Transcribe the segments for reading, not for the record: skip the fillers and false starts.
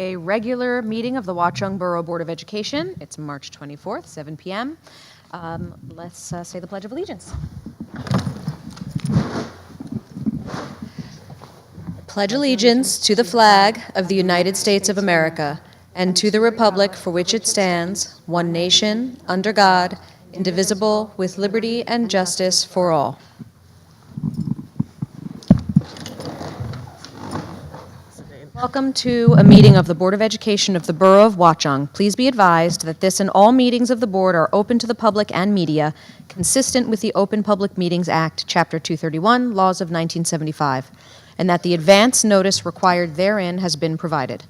A regular meeting of the Watchung Borough Board of Education. It's March 24th, 7 p.m. Let's say the Pledge of Allegiance. Pledge allegiance to the flag of the United States of America and to the republic for which it stands, one nation, under God, indivisible, with liberty and justice for all. Welcome to a meeting of the Board of Education of the Borough of Watchung. Please be advised that this and all meetings of the board are open to the public and media, consistent with the Open Public Meetings Act, Chapter 231, Laws of 1975, and that the advance notice required therein has been provided.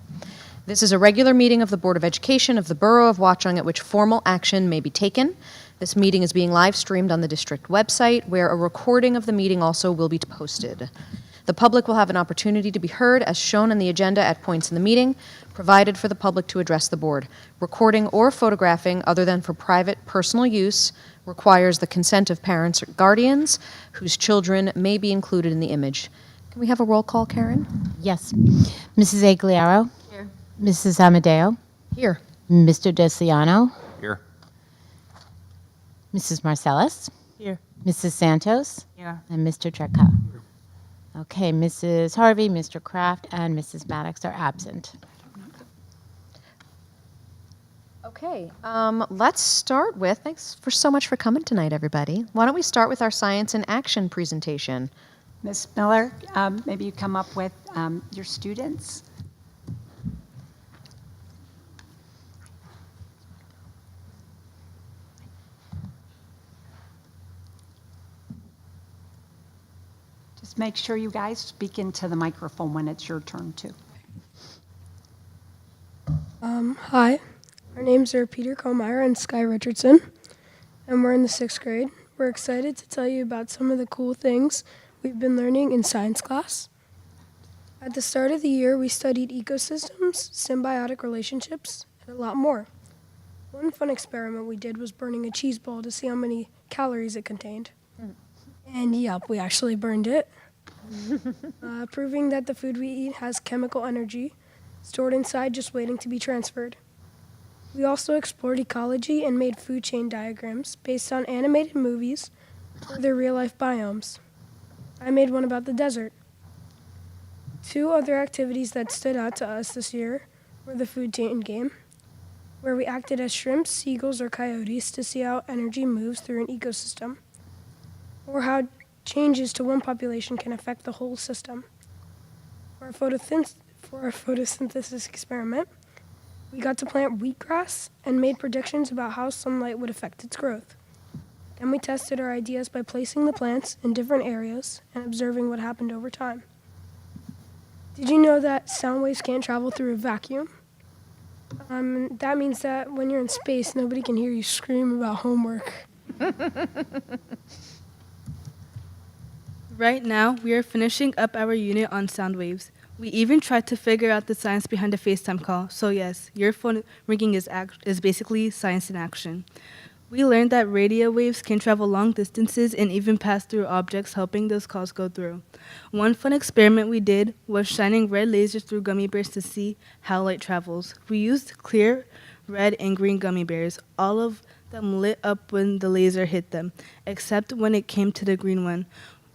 This is a regular meeting of the Board of Education of the Borough of Watchung at which formal action may be taken. This meeting is being live streamed on the district website, where a recording of the meeting also will be posted. The public will have an opportunity to be heard as shown on the agenda at points in the meeting, provided for the public to address the board. Recording or photographing, other than for private personal use, requires the consent of parents or guardians whose children may be included in the image. Can we have a roll call, Karen? Yes. Mrs. Aguilera? Here. Mrs. Amadeo? Here. Mr. Deciano? Here. Mrs. Marcellus? Here. Mrs. Santos? Here. And Mr. Trecca? Okay, Mrs. Harvey, Mr. Kraft, and Mrs. Maddox are absent. Okay, let's start with, thanks for so much for coming tonight, everybody. Why don't we start with our Science in Action presentation? Ms. Miller, maybe you come up with your students. Just make sure you guys speak into the microphone when it's your turn too. Hi, our names are Peter Kohlmeyer and Sky Richardson, and we're in the 6th grade. We're excited to tell you about some of the cool things we've been learning in science class. At the start of the year, we studied ecosystems, symbiotic relationships, and a lot more. One fun experiment we did was burning a cheese ball to see how many calories it contained. And yep, we actually burned it, proving that the food we eat has chemical energy stored inside just waiting to be transferred. We also explored ecology and made food chain diagrams based on animated movies or their real-life biomes. I made one about the desert. 2 other activities that stood out to us this year were the food chain game, where we acted as shrimps, seagulls, or coyotes to see how energy moves through an ecosystem, or how changes to one population can affect the whole system. For our photosynthesis experiment, we got to plant wheatgrass and made predictions about how sunlight would affect its growth. Then we tested our ideas by placing the plants in different areas and observing what happened over time. Did you know that sound waves can't travel through a vacuum? That means that when you're in space, nobody can hear you scream about homework. Right now, we are finishing up our unit on sound waves. We even tried to figure out the science behind a FaceTime call. So yes, your phone ringing is basically science in action. We learned that radio waves can travel long distances and even pass through objects, helping those calls go through. One fun experiment we did was shining red lasers through gummy bears to see how light travels. We used clear, red, and green gummy bears. All of them lit up when the laser hit them, except when it came to the green one.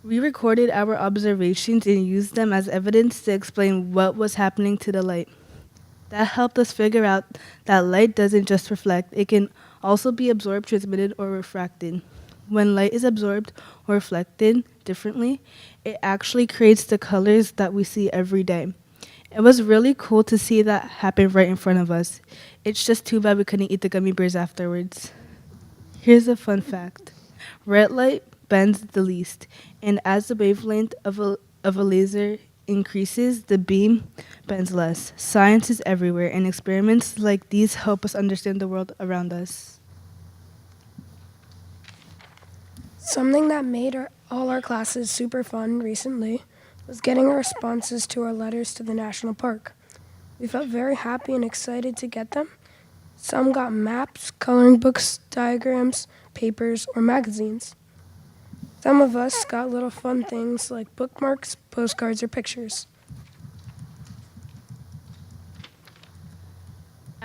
We recorded our observations and used them as evidence to explain what was happening to the light. That helped us figure out that light doesn't just reflect, it can also be absorbed, transmitted, or refracted. When light is absorbed or reflected differently, it actually creates the colors that we see every day. It was really cool to see that happen right in front of us. It's just too bad we couldn't eat the gummy bears afterwards. Here's a fun fact. Red light bends the least, and as the wavelength of a laser increases, the beam bends less. Science is everywhere, and experiments like these help us understand the world around us. Something that made all our classes super fun recently was getting our responses to our letters to the national park. We felt very happy and excited to get them. Some got maps, coloring books, diagrams, papers, or magazines. Some of us got little fun things like bookmarks, postcards, or pictures.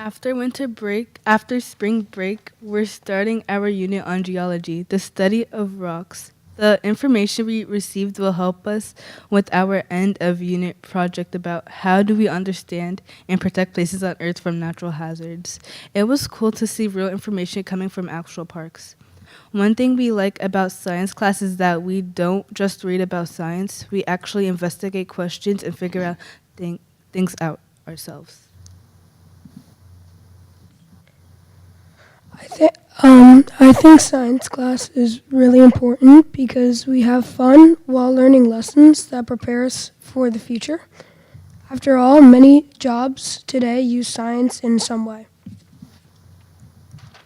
After spring break, we're starting our unit on geology, the study of rocks. The information we received will help us with our end of unit project about how do we understand and protect places on Earth from natural hazards. It was cool to see real information coming from actual parks. One thing we like about science class is that we don't just read about science, we actually investigate questions and figure out things out ourselves. I think science class is really important because we have fun while learning lessons that prepare us for the future. After all, many jobs today use science in some way.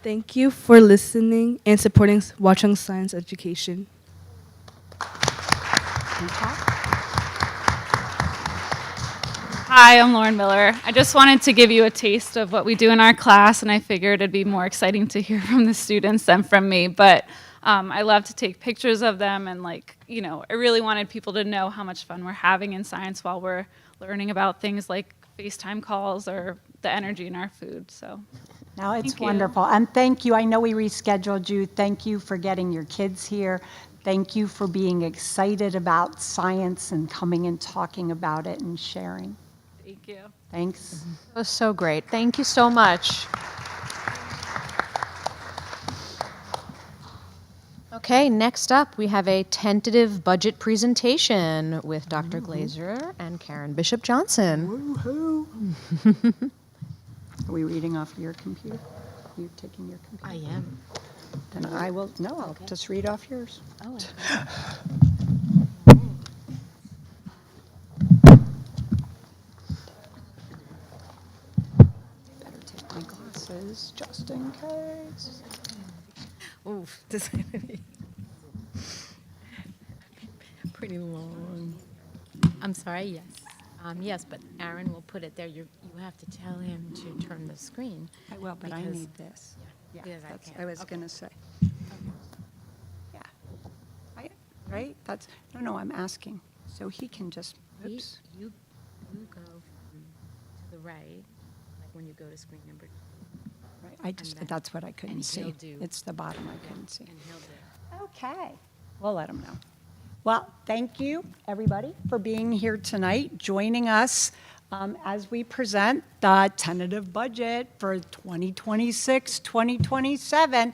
Thank you for listening and supporting Watchung Science Education. Hi, I'm Lauren Miller. I just wanted to give you a taste of what we do in our class, and I figured it'd be more exciting to hear from the students than from me. But I love to take pictures of them, and I really wanted people to know how much fun we're having in science while we're learning about things like FaceTime calls or the energy in our food. So. Now, it's Thank you. wonderful. And thank you. I know we rescheduled you. Thank you for getting your kids here. Thank you for being excited about science and coming and talking about it and sharing. Thank you. Thanks. That was so great. Thank you so much. Okay, next up, we have a tentative budget presentation with Dr. Glazer and Karen Bishop Johnson. Woohoo. Are we reading off your computer? Are you taking your computer? I am. Then I will, no, I'll just read off yours. Oh, Better take my glasses just in case. Oof, this is going to be pretty long. I'm sorry, yes. Yes, but Aaron will put it there. You have to tell him to turn the screen. I will, but I because- need this. Yeah, because I that's, can't. I was Okay. going to say. Yeah. Right? That's, no, I'm asking. So he can just, oops. You go to the right, like when you go to screen number 2. Right, I just, then- that's what I couldn't and see. he'll do- It's the bottom I couldn't see. And he'll do. Okay, we'll let him know. Well, thank you, everybody, for being here tonight, joining us as we present the tentative budget for 2026, 2027.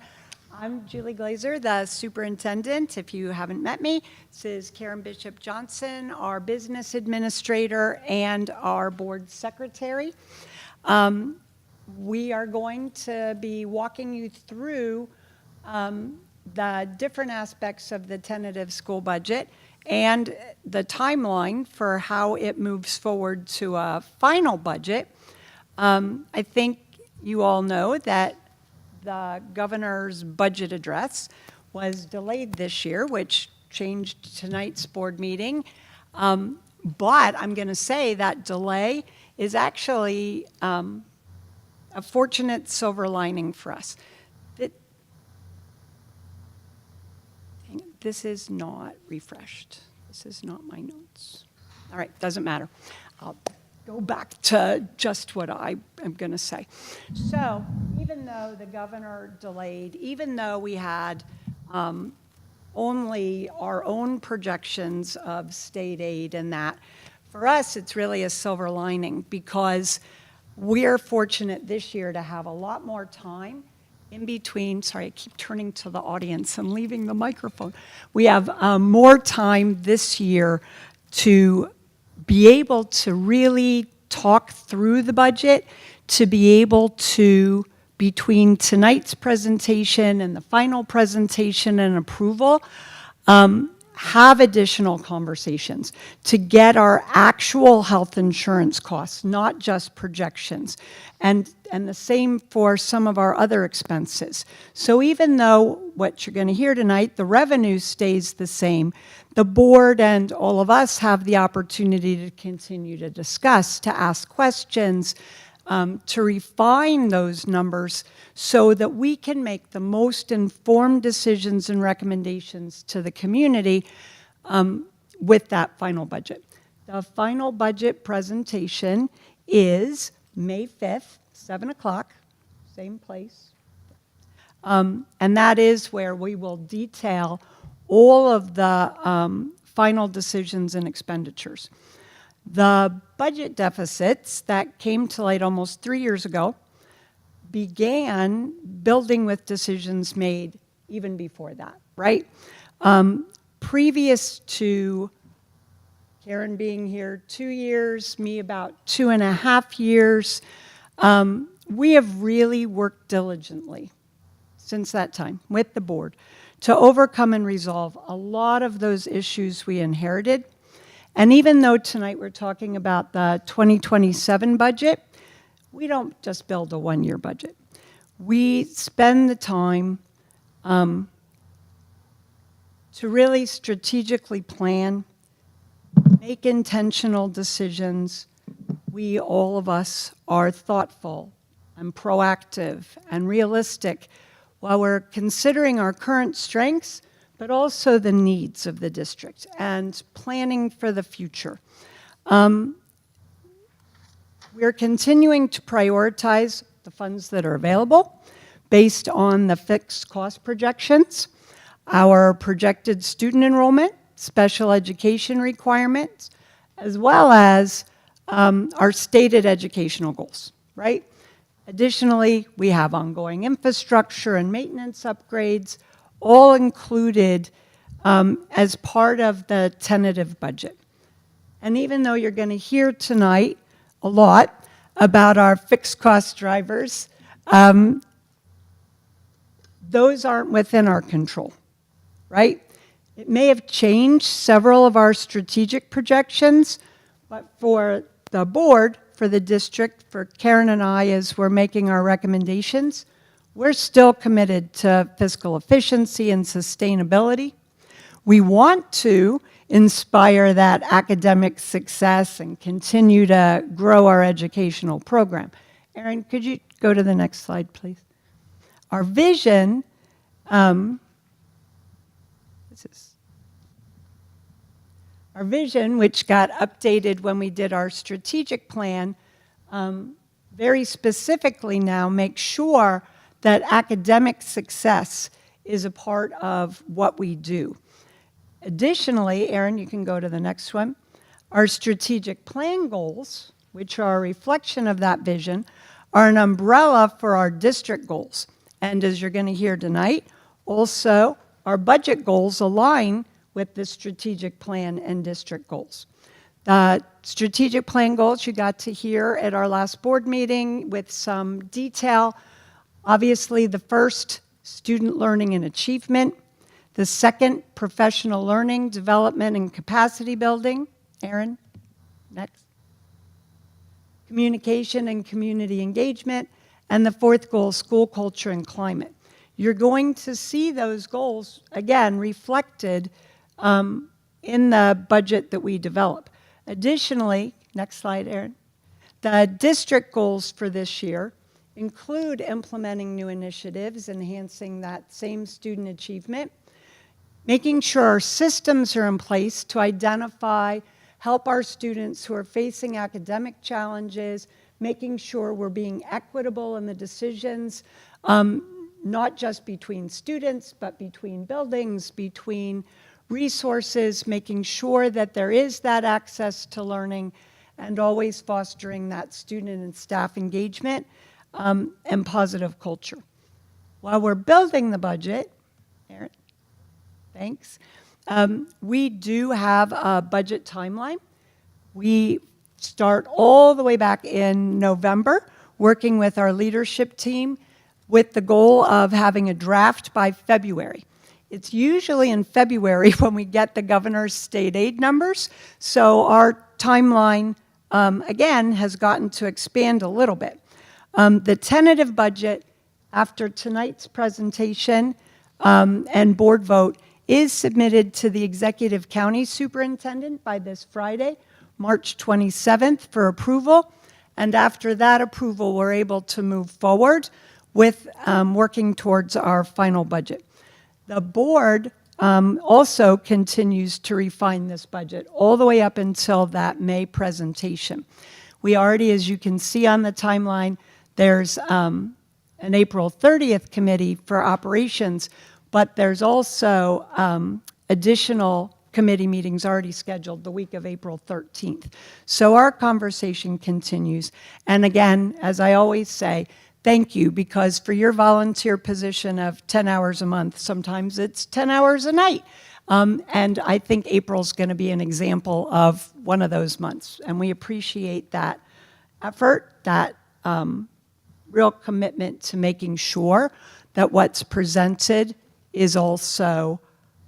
I'm Julie Glazer, the superintendent. If you haven't met me, this is Karen Bishop Johnson, our business administrator and our board secretary. We are going to be walking you through the different aspects of the tentative school budget and the timeline for how it moves forward to a final budget. I think you all know that the governor's budget address was delayed this year, which changed tonight's board meeting. But I'm going to say that delay is actually a fortunate silver lining for us. This is not refreshed. This is not my notes. All right, doesn't matter. I'll go back to just what I am going to say. So even though the governor delayed, even though we had only our own projections of state aid and that, for us, it's really a silver lining because we're fortunate this year to have a lot more time in between. Sorry, I keep turning to the audience. I'm leaving the microphone. We have more time this year to be able to really talk through the budget, to be able to, between tonight's presentation and the final presentation and approval, have additional conversations to get our actual health insurance costs, not just projections. And the same for some of our other expenses. So even though what you're going to hear tonight, the revenue stays the same, the board and all of us have the opportunity to continue to discuss, to ask questions, to refine those numbers so that we can make the most informed decisions and recommendations to the community with that final budget. The final budget presentation is May 5th, 7 o'clock, same place. And that is where we will detail all of the final decisions and expenditures. The budget deficits that came to light almost 3 years ago began building with decisions made even before that, right? Previous to Karen being here 2 years, me about 2.5 years, we have really worked diligently since that time with the board to overcome and resolve a lot of those issues we inherited. And even though tonight we're talking about the 2027 budget, we don't just build a one-year budget. We spend the time to really strategically plan, make intentional decisions. We, all of us, are thoughtful and proactive and realistic while we're considering our current strengths, but also the needs of the district and planning for the future. We're continuing to prioritize the funds that are available based on the fixed cost projections, our projected student enrollment, special education requirements, as well as our stated educational goals, right? Additionally, we have ongoing infrastructure and maintenance upgrades, all included as part of the tentative budget. And even though you're going to hear tonight a lot about our fixed cost drivers, those aren't within our control, right? It may have changed several of our strategic projections, but for the board, for the district, for Karen and I, as we're making our recommendations, we're still committed to fiscal efficiency and sustainability. We want to inspire that academic success and continue to grow our educational program. Erin, could you go to the next slide, please? Our vision, our vision, which got updated when we did our strategic plan, very specifically now makes sure that academic success is a part of what we do. Additionally, Erin, you can go to the next one. Our strategic plan goals, which are a reflection of that vision, are an umbrella for our district goals. And as you're going to hear tonight, also our budget goals align with the strategic plan and district goals. The strategic plan goals you got to hear at our last board meeting with some detail. Obviously, the first, student learning and achievement. The second, professional learning, development, and capacity building. Erin, next. Communication and community engagement. And the fourth goal, school culture and climate. You're going to see those goals, again, reflected in the budget that we develop. Additionally, next slide, Erin. The district goals for this year include implementing new initiatives, enhancing that same student achievement, making sure our systems are in place to identify, help our students who are facing academic challenges, making sure we're being equitable in the decisions, not just between students, but between buildings, between resources, making sure that there is that access to learning, and always fostering that student and staff engagement and positive culture. While we're building the budget, Erin, thanks, we do have a budget timeline. We start all the way back in November, working with our leadership team with the goal of having a draft by February. It's usually in February when we get the governor's state aid numbers, so our timeline, again, has gotten to expand a little bit. The tentative budget, after tonight's presentation and board vote, is submitted to the executive county superintendent by this Friday, March 27th, for approval. And after that approval, we're able to move forward with working towards our final budget. The board also continues to refine this budget all the way up until that May presentation. We already, as you can see on the timeline, There's an April 30th committee for operations, but there's also additional committee meetings already scheduled the week of April 13th. So our conversation continues. And again, as I always say, thank you, because for your volunteer position of 10 hours a month, sometimes it's 10 hours a night. And I think April's going to be an example of one of those months. And we appreciate that effort, that real commitment to making sure that what's presented is also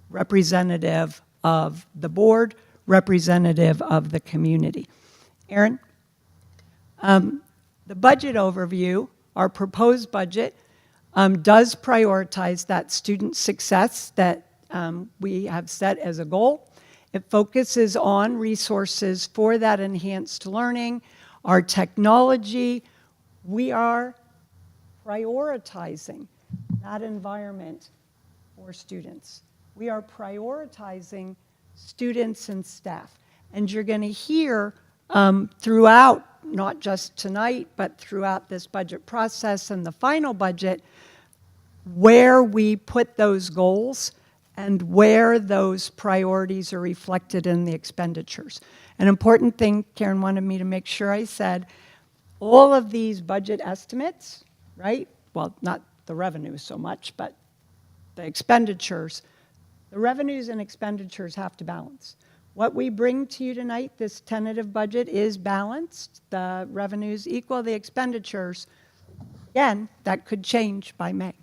representative of the board, representative of the community. Aaron? The budget overview, our proposed budget, does prioritize that student success that we have set as a goal. It focuses on resources for that enhanced learning, our technology. We are prioritizing that environment for students. We are prioritizing students and staff. And you're going to hear throughout, not just tonight, but throughout this budget process and the final budget, where we put those goals and where those priorities are reflected in the expenditures. An important thing Karen wanted me to make sure I said, all of these budget estimates, right? Well, not the revenue so much, but the expenditures. The revenues and expenditures have to balance. What we bring to you tonight, this tentative budget, is balanced. The revenues equal the expenditures. Again, that could change by May.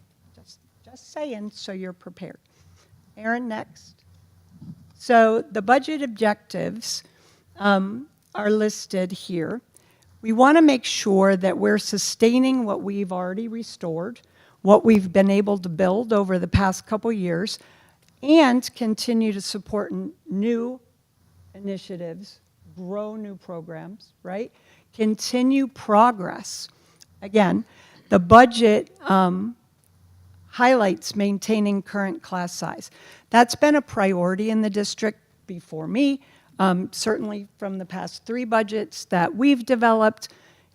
Just saying, so you're prepared. Aaron, next. So the budget objectives are listed here. We want to make sure that we're sustaining what we've already restored, what we've been able to build over the past couple years, and continue to support new initiatives, grow new programs, right? Continue progress. Again, the budget highlights maintaining current class size. That's been a priority in the district before me, certainly from the past 3 budgets that we've developed.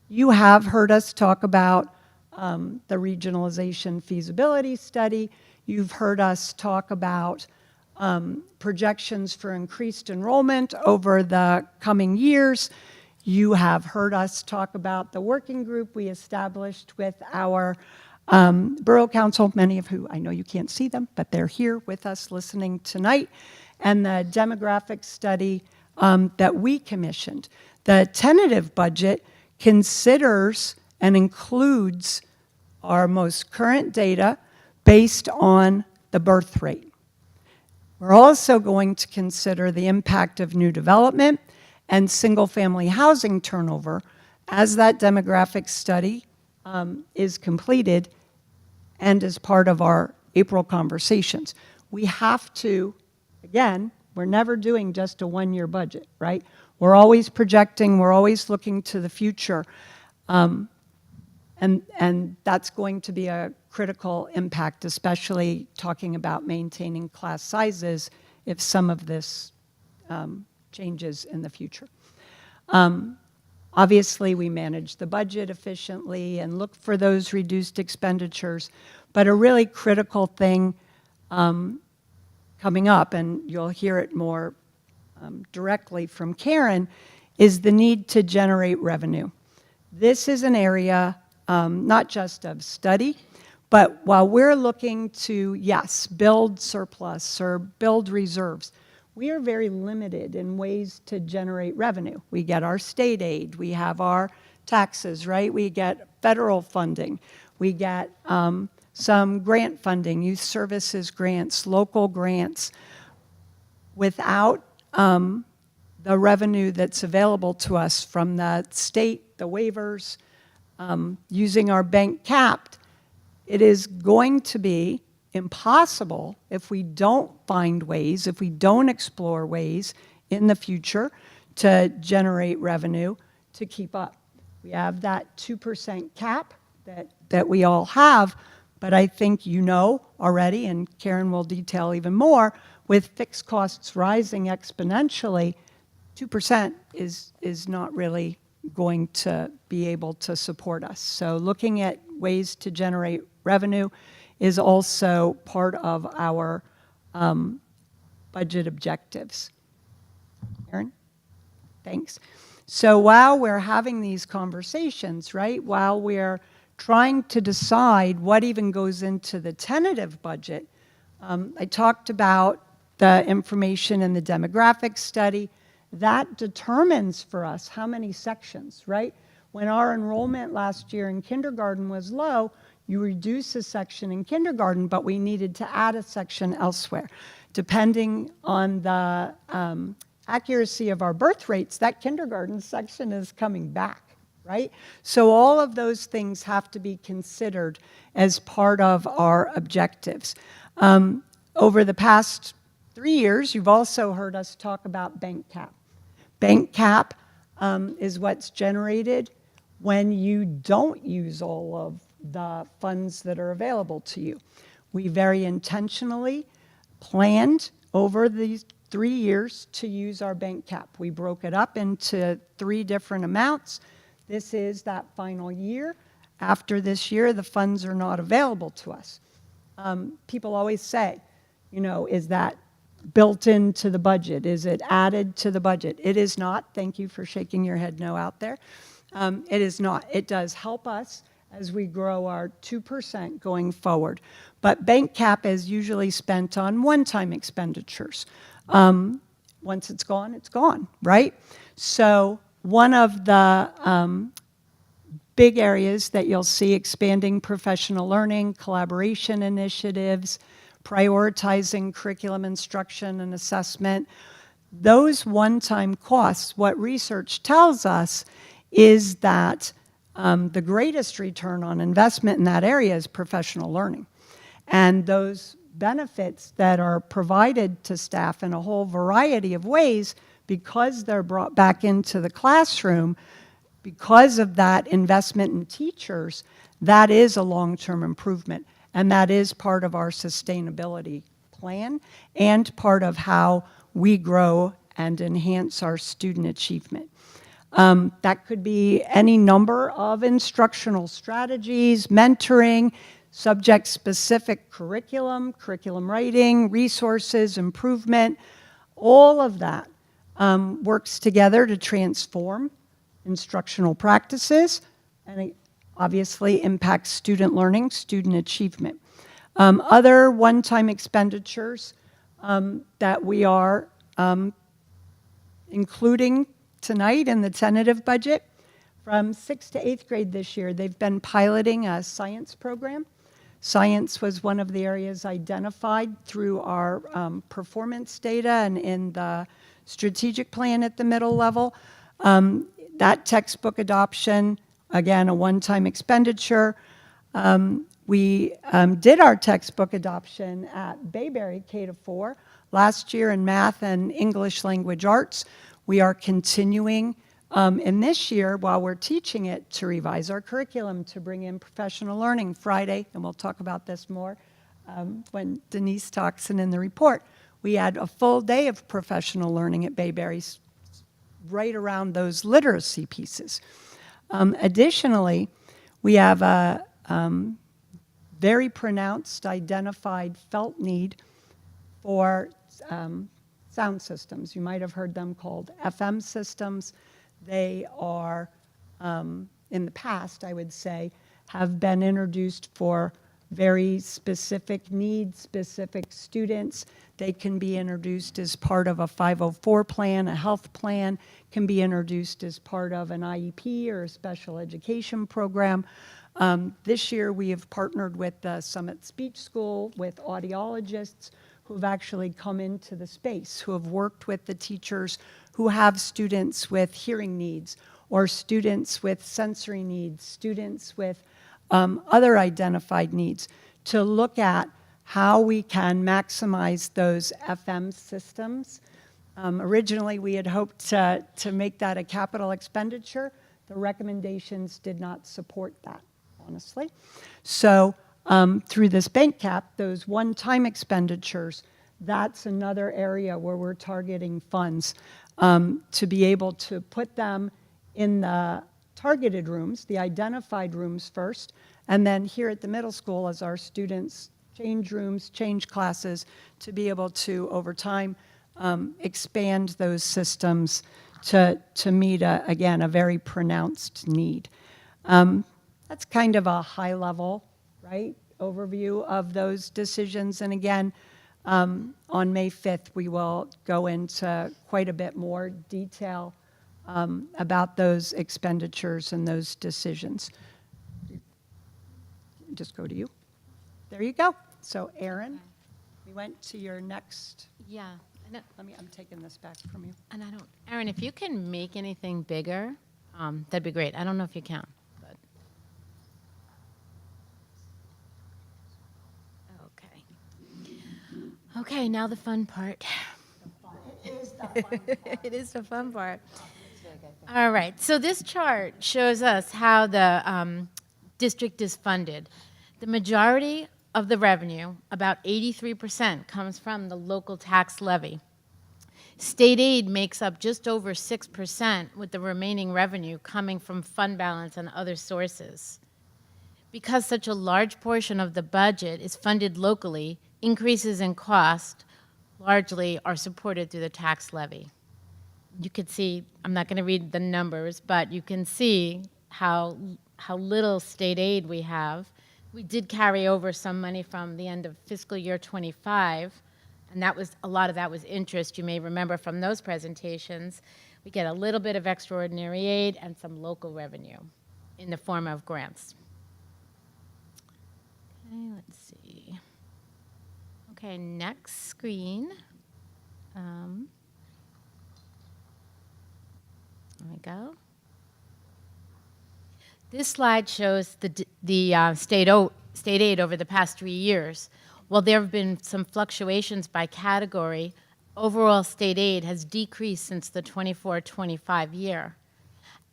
You have heard us talk about the regionalization feasibility study. You've heard us talk about projections for increased enrollment over the coming years. You have heard us talk about the working group we established with our Borough Council, many of who I know you can't see them, but they're here with us listening tonight, and the demographic study that we commissioned. The tentative budget considers and includes our most current data based on the birth rate. We're also going to consider the impact of new development and single-family housing turnover as that demographic study is completed and as part of our April conversations. We have to, again, we're never doing just a one-year budget, right? We're always projecting, we're always looking to the future. And that's going to be a critical impact, especially talking about maintaining class sizes if some of this changes in the future. Obviously, we manage the budget efficiently and look for those reduced expenditures, but a really critical thing coming up, and you'll hear it more directly from Karen, is the need to generate revenue. This is an area not just of study, but while we're looking to, yes, build surplus or build reserves, we are very limited in ways to generate revenue. We get our state aid, we have our taxes, right? We get federal funding, we get some grant funding, youth services grants, local grants. Without the revenue that's available to us from the state, the waivers, using our bank capped, it is going to be impossible if we don't find ways, if we don't explore ways in the future to generate revenue to keep up. We have that 2% cap that we all have, but I think you know already, and Karen will detail even more, with fixed costs rising exponentially, 2% is not really going to be able to support us. So looking at ways to generate revenue is also part of our budget objectives. Aaron? Thanks. So while we're having these conversations, right, while we're trying to decide what even goes into the tentative budget, I talked about the information in the demographics study. That determines for us how many sections, right? When our enrollment last year in kindergarten was low, you reduce a section in kindergarten, but we needed to add a section elsewhere. Depending on the accuracy of our birth rates, that kindergarten section is coming back, right? So all of those things have to be considered as part of our objectives. Over the past 3 years, you've also heard us talk about bank cap. Bank cap is what's generated when you don't use all of the funds that are available to you. We very intentionally planned over these 3 years to use our bank cap. We broke it up into 3 different amounts. This is that final year. After this year, the funds are not available to us. People always say, you know, is that built into the budget? Is it added to the budget? It is not. Thank you for shaking your head no out there. It is not. It does help us as we grow our 2% going forward. But bank cap is usually spent on one-time expenditures. Once it's gone, right? So one of the big areas that you'll see: expanding professional learning, collaboration initiatives, prioritizing curriculum instruction and assessment. Those one-time costs, what research tells us is that the greatest return on investment in that area is professional learning. And those benefits that are provided to staff in a whole variety of ways, because they're brought back into the classroom, because of that investment in teachers, that is a long-term improvement. And that is part of our sustainability plan and part of how we grow and enhance our student achievement. That could be any number of instructional strategies, mentoring, subject-specific curriculum writing, resources, improvement. All of that works together to transform instructional practices, and it obviously impacts student learning, student achievement. Other one-time expenditures that we are including tonight in the tentative budget: from 6th to 8th grade this year, they've been piloting a science program. Science was one of the areas identified through our performance data and in the strategic plan at the middle level. That textbook adoption, again, a one-time expenditure. We did our textbook adoption at Bayberry K-4 last year in math and English language arts. We are continuing in this year, while we're teaching it, to revise our curriculum, to bring in professional learning. Friday, and we'll talk about this more when Denise talks and in the report, we had a full day of professional learning at Bayberry, right around those literacy pieces. Additionally, we have a very pronounced, identified, felt need for sound systems. You might have heard them called FM systems. They are, in the past, I would say, have been introduced for very specific needs, specific students. They can be introduced as part of a 504 plan, a health plan, can be introduced as part of an IEP or a special education program. This year we have partnered with the Summit Speech School, with audiologists who have actually come into the space, who have worked with the teachers who have students with hearing needs, or students with sensory needs, students with other identified needs, to look at how we can maximize those FM systems. Originally, we had hoped to make that a capital expenditure. The recommendations did not support that, honestly. So through this bank cap, those one-time expenditures, that's another area where we're targeting funds to be able to put them in the targeted rooms, the identified rooms first, and then here at the middle school as our students change rooms, change classes, to be able to, over time, expand those systems to meet, again, a very pronounced need. That's kind of a high level, right, overview of those decisions. And again, on May 5th, we will go into quite a bit more detail about those expenditures and those decisions. Just go to you. There you go. So Erin, we went to your next, Yeah. I'm taking this back from you. And I don't, Aaron, if you can make anything bigger, that'd be great. I don't know if you can, but. Okay. Okay, now the fun part. It is the fun part. All right, so this chart shows us how the district is funded. The majority of the revenue, about 83%, comes from the local tax levy. State aid makes up just over 6%, with the remaining revenue coming from fund balance and other sources. Because such a large portion of the budget is funded locally, increases in cost largely are supported through the tax levy. You could see, I'm not going to read the numbers, but you can see how little state aid we have. We did carry over some money from the end of fiscal year 25, and that was, a lot of that was interest, you may remember from those presentations. We get a little bit of extraordinary aid and some local revenue in the form of grants. Okay, let's see. Okay, next screen. There we go. This slide shows the state aid over the past 3 years. While there have been some fluctuations by category, overall state aid has decreased since the 24-25 year.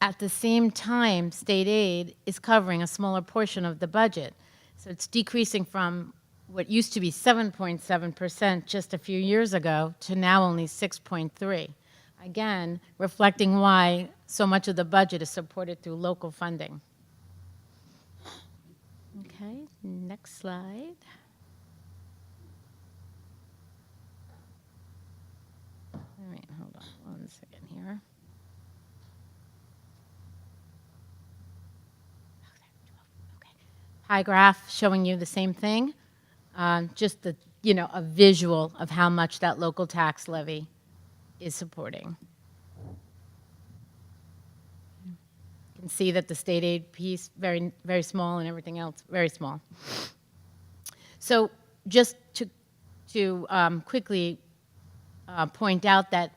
At the same time, state aid is covering a smaller portion of the budget. So it's decreasing from what used to be 7.7% just a few years ago to now only 6.3%. Again, reflecting why so much of the budget is supported through local funding. Okay, next slide. All right, hold on 1 second here. Okay. Pie graph showing you the same thing, just the, a visual of how much that local tax levy is supporting. You can see that the state aid piece, very, very small, and everything else, very small. So just to quickly point out that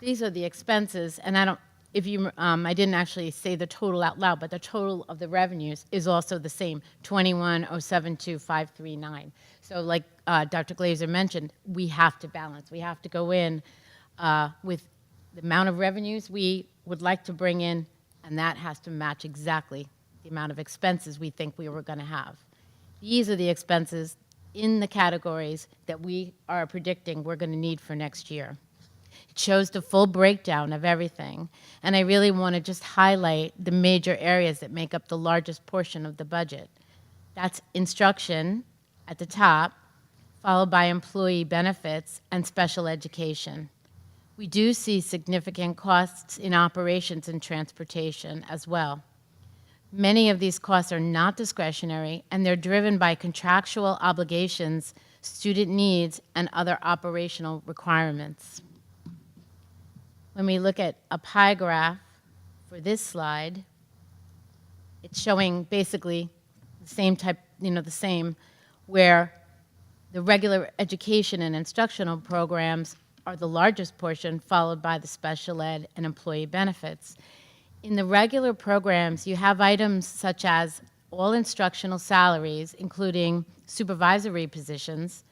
these are the expenses, and I didn't actually say the total out loud, but the total of the revenues is also the same, 21,072,539. So like Dr. Glazer mentioned, we have to balance. We have to go in with the amount of revenues we would like to bring in, and that has to match exactly the amount of expenses we think we were going to have. These are the expenses in the categories that we are predicting we're going to need for next year. It shows the full breakdown of everything, and I really want to just highlight the major areas that make up the largest portion of the budget. That's instruction at the top, followed by employee benefits and special education. We do see significant costs in operations and transportation as well. Many of these costs are not discretionary, and they're driven by contractual obligations, student needs, and other operational requirements. When we look at a pie graph for this slide, it's showing basically the same type, the same, where the regular education and instructional programs are the largest portion, followed by the special ed and employee benefits. In the regular programs, you have items such as all instructional salaries, including supervisory positions,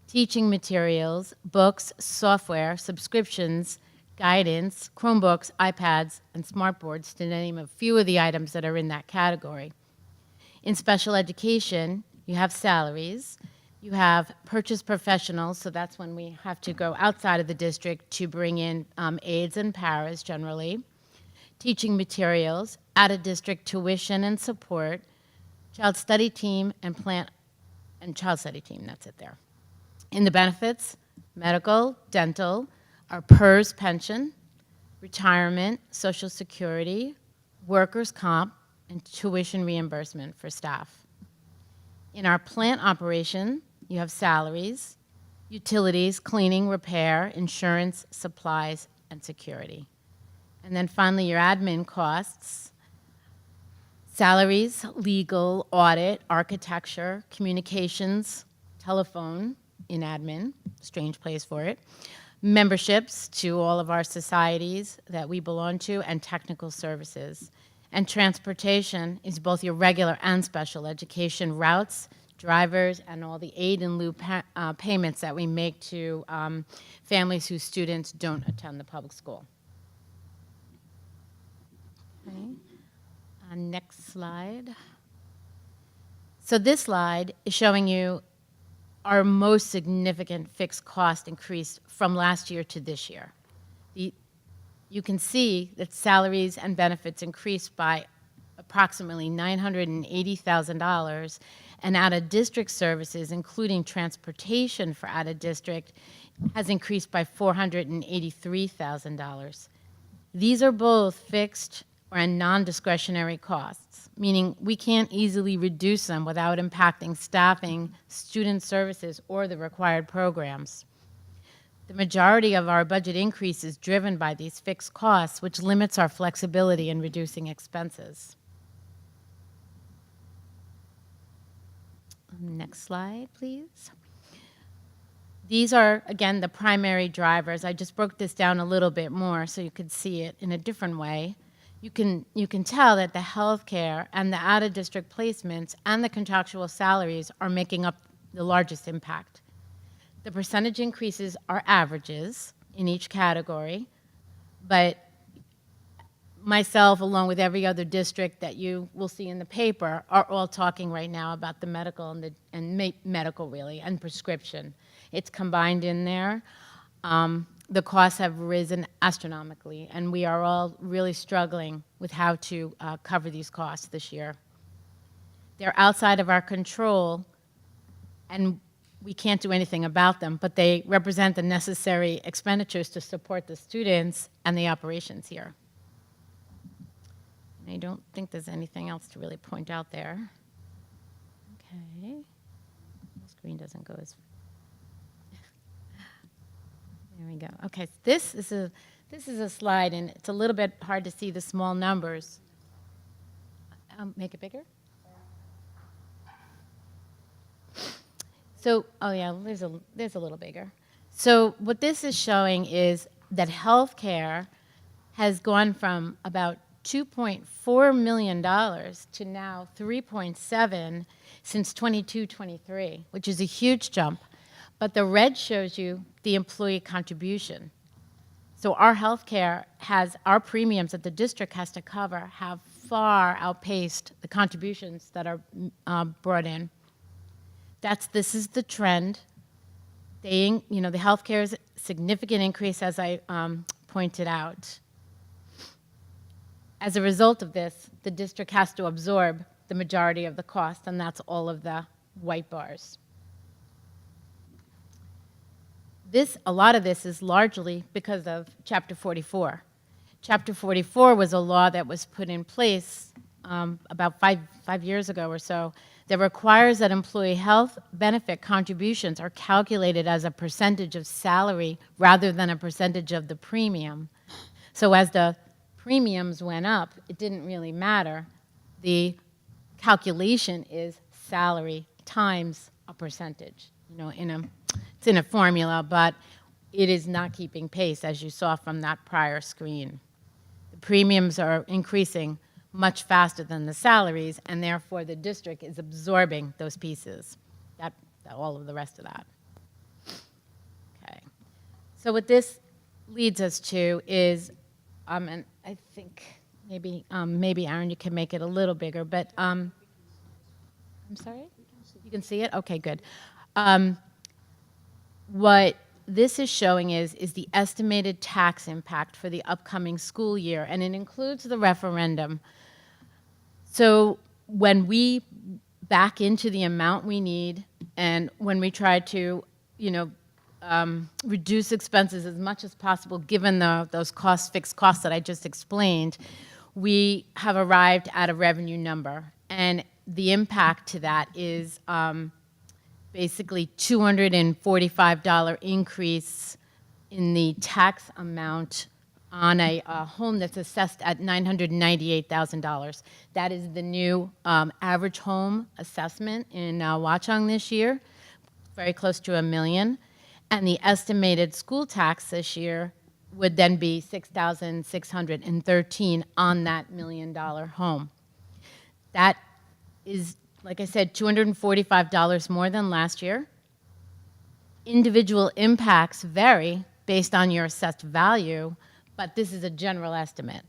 teaching materials, books, software, subscriptions, guidance, Chromebooks, iPads, and smartboards, to name a few of the items that are in that category. In special education, you have salaries. You have purchase professionals, so that's when we have to go outside of the district to bring in aides and paras generally. teaching materials, out-of-district tuition and support, child study team, and child study team, that's it there. In the benefits, medical, dental, our PERS pension, retirement, Social Security, workers' comp, and tuition reimbursement for staff. In our plant operation, you have salaries, utilities, cleaning, repair, insurance, supplies, and security. And then finally, your admin costs, salaries, legal, audit, architecture, communications, telephone in admin, strange place for it, memberships to all of our societies that we belong to, and technical services. And transportation is both your regular and special education routes, drivers, and all the aid in lieu payments that we make to families whose students don't attend the public school. Okay. Next slide. So this slide is showing you our most significant fixed cost increase from last year to this year. You can see that salaries and benefits increased by approximately $980,000, and out-of-district services, including transportation for out-of-district, has increased by $483,000. These are both fixed and non-discretionary costs, meaning we can't easily reduce them without impacting staffing, student services, or the required programs. The majority of our budget increase is driven by these fixed costs, which limits our flexibility in reducing expenses. Next slide, please. These are, again, the primary drivers. I just broke this down a little bit more so you could see it in a different way. You can tell that the healthcare and the out-of-district placements and the contractual salaries are making up the largest impact. The percentage increases are averages in each category, but myself, along with every other district that you will see in the paper, are all talking right now about the medical and medical really, and prescription. It's combined in there. The costs have risen astronomically, and we are all really struggling with how to cover these costs this year. They're outside of our control, and we can't do anything about them, but they represent the necessary expenditures to support the students and the operations here. And I don't think there's anything else to really point out there. Okay. The screen doesn't go as... There we go. Okay, so this is a slide, and it's a little bit hard to see the small numbers. Make it bigger. So, oh yeah, there's a little bigger. So what this is showing is that healthcare has gone from about $2.4 million to now $3.7 since 22-23, which is a huge jump. But the red shows you the employee contribution. So our healthcare our premiums that the district has to cover have far outpaced the contributions that are brought in. This is the trend. The healthcare is a significant increase, as I pointed out. As a result of this, the district has to absorb the majority of the cost, and that's all of the white bars. A lot of this is largely because of Chapter 44. Chapter 44 was a law that was put in place about five years ago or so that requires that employee health benefit contributions are calculated as a percentage of salary rather than a percentage of the premium. So as the premiums went up, it didn't really matter. The calculation is salary times a percentage. It's in a formula, but it is not keeping pace, as you saw from that prior screen. The premiums are increasing much faster than the salaries, and therefore the district is absorbing those pieces, all of the rest of that. Okay. So what this leads us to is, and I think maybe Aaron, you can make it a little bigger, but I'm sorry? You can see it? Okay, good. What this is showing is the estimated tax impact for the upcoming school year, and it includes the referendum. So when we back into the amount we need, and when we try to, reduce expenses as much as possible, given those fixed costs that I just explained, we have arrived at a revenue number. And the impact to that is basically $245 increase in the tax amount on a home that's assessed at $998,000. That is the new average home assessment in Watchung this year, very close to $1 million. And the estimated school tax this year would then be $6,613 on that $1 million home. That is, like I said, $245 more than last year. Individual impacts vary based on your assessed value, but this is a general estimate.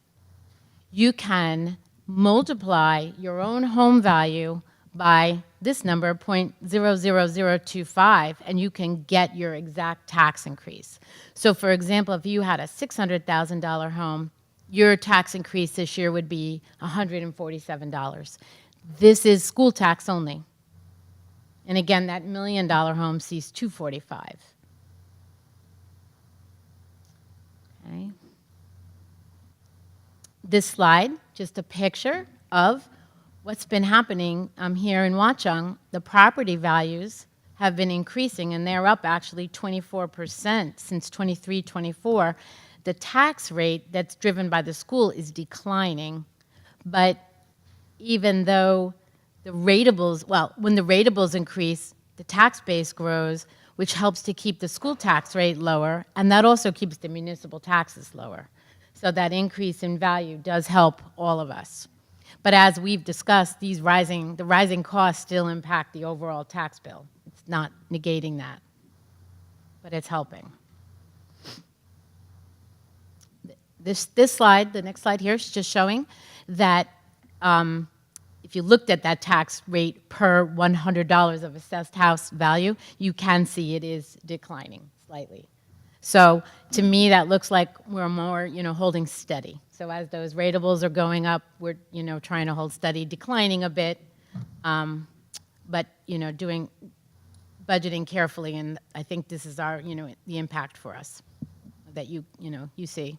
You can multiply your own home value by this number, 0.00025, and you can get your exact tax increase. So for example, if you had a $600,000 home, your tax increase this year would be $147. This is school tax only. And again, that $1 million home sees $245. Okay. This slide, just a picture of what's been happening here in Watchung. The property values have been increasing, and they're up actually 24% since 23-24. The tax rate that's driven by the school is declining, but even though the ratables, well, when the ratables increase, the tax base grows, which helps to keep the school tax rate lower, and that also keeps the municipal taxes lower. So that increase in value does help all of us. But as we've discussed, the rising costs still impact the overall tax bill. It's not negating that, but it's helping. This slide, the next slide here, is just showing that if you looked at that tax rate per $100 of assessed house value, you can see it is declining slightly. So to me, that looks like we're more, holding steady. So as those ratables are going up, we're, trying to hold steady, declining a bit, but, doing budgeting carefully. And I think this is our, the impact for us that you see.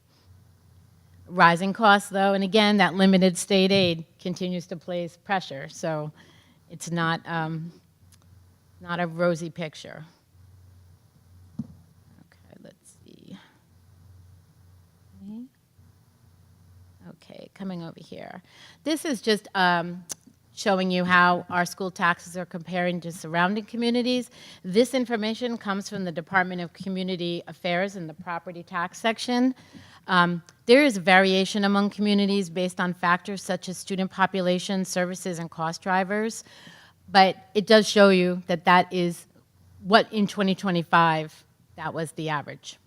Rising costs, though, and again, that limited state aid continues to place pressure. So it's not a rosy picture. Okay, coming over here. This is just showing you how our school taxes are comparing to surrounding communities. This information comes from the Department of Community Affairs in the property tax section. There is variation among communities based on factors such as student population, services, and cost drivers. But it does show you that that is what in 2025, that was the average,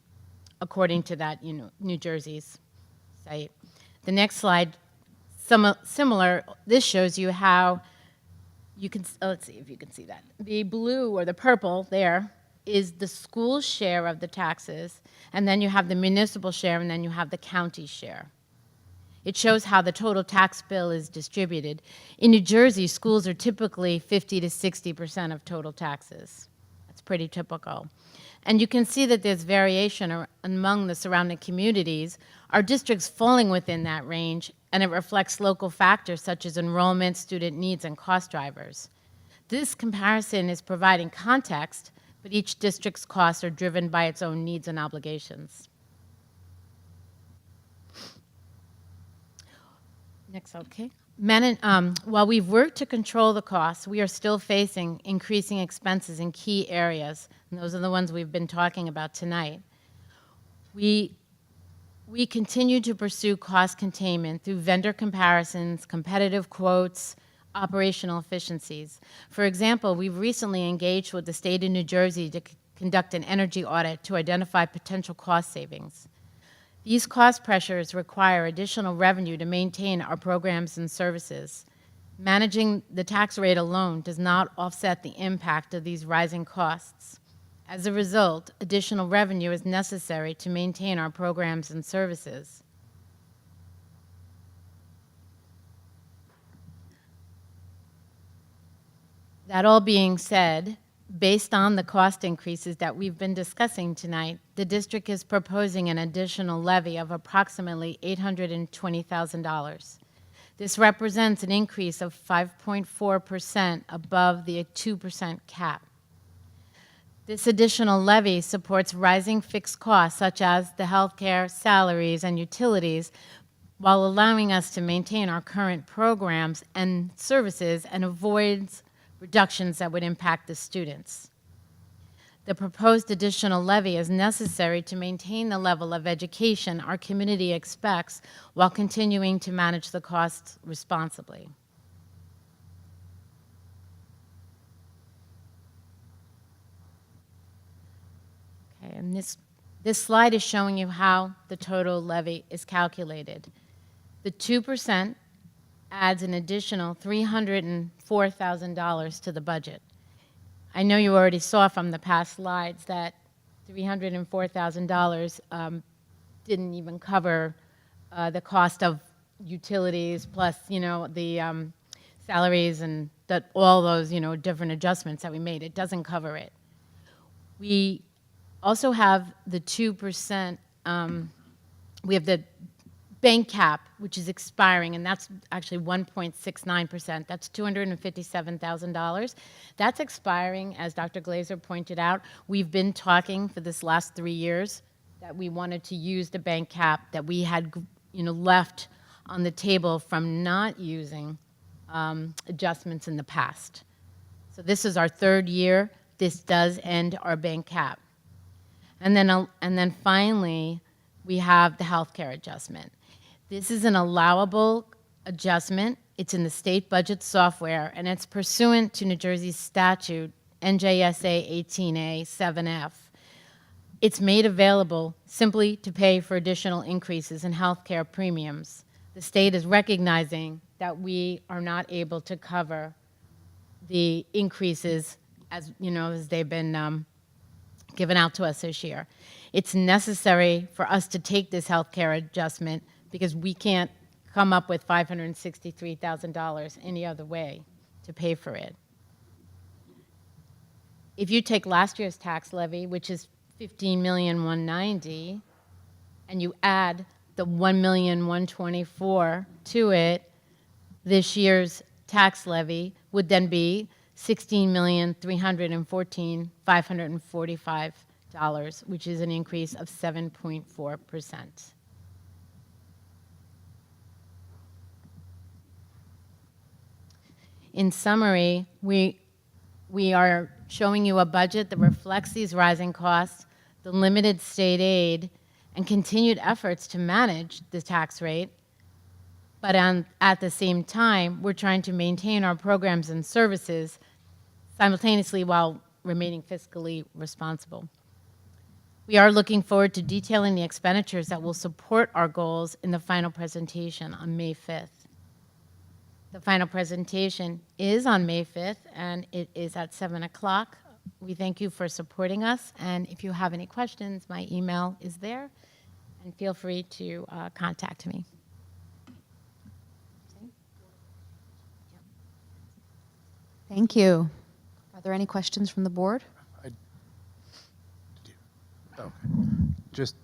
according to that, New Jersey's site. The next slide, similar, this shows you how you can, let's see if you can see that. The blue or the purple there is the school share of the taxes, and then you have the municipal share, and then you have the county share. It shows how the total tax bill is distributed. In New Jersey, schools are typically 50 to 60% of total taxes. That's pretty typical. And you can see that there's variation among the surrounding communities. Our district's falling within that range, and it reflects local factors such as enrollment, student needs, and cost drivers. This comparison is providing context, but each district's costs are driven by its own needs and obligations. Next, okay. While we've worked to control the costs, we are still facing increasing expenses in key areas, and those are the ones we've been talking about tonight. We continue to pursue cost containment through vendor comparisons, competitive quotes, operational efficiencies. For example, we've recently engaged with the state of New Jersey to conduct an energy audit to identify potential cost savings. These cost pressures require additional revenue to maintain our programs and services. Managing the tax rate alone does not offset the impact of these rising costs. As a result, additional revenue is necessary to maintain our programs and services. That all being said, based on the cost increases that we've been discussing tonight, the district is proposing an additional levy of approximately $820,000. This represents an increase of 5.4% above the 2% cap. This additional levy supports rising fixed costs such as the healthcare, salaries, and utilities, while allowing us to maintain our current programs and services and avoids reductions that would impact the students. The proposed additional levy is necessary to maintain the level of education our community expects while continuing to manage the costs responsibly. Okay, and this slide is showing you how the total levy is calculated. The 2% adds an additional $304,000 to the budget. I know you already saw from the past slides that $304,000 didn't even cover the cost of utilities plus, the salaries and all those, different adjustments that we made. It doesn't cover it. We also have the 2%, we have the bank cap, which is expiring, and that's actually 1.69%. That's $257,000. That's expiring, as Dr. Glazer pointed out. We've been talking for this last 3 years that we wanted to use the bank cap that we had, left on the table from not using adjustments in the past. So this is our 3rd year. This does end our bank cap. And then finally, we have the healthcare adjustment. This is an allowable adjustment. It's in the state budget software, and it's pursuant to New Jersey statute NJSA 18A 7F. It's made available simply to pay for additional increases in healthcare premiums. The state is recognizing that we are not able to cover the increases as they've been given out to us this year. It's necessary for us to take this healthcare adjustment because we can't come up with $563,000 any other way to pay for it. If you take last year's tax levy, which is $15,190,000, and you add the $1,124,000 to it, this year's tax levy would then be $16,314,545, which is an increase of 7.4%. In summary, we are showing you a budget that reflects these rising costs, the limited state aid, and continued efforts to manage the tax rate. But at the same time, we're trying to maintain our programs and services simultaneously while remaining fiscally responsible. We are looking forward to detailing the expenditures that will support our goals in the final presentation on May 5th. The final presentation is on May 5th, and it is at 7 o'clock. We thank you for supporting us, and if you have any questions, my email is there, and feel free to contact me. Thank you. Are there any questions from the board? Just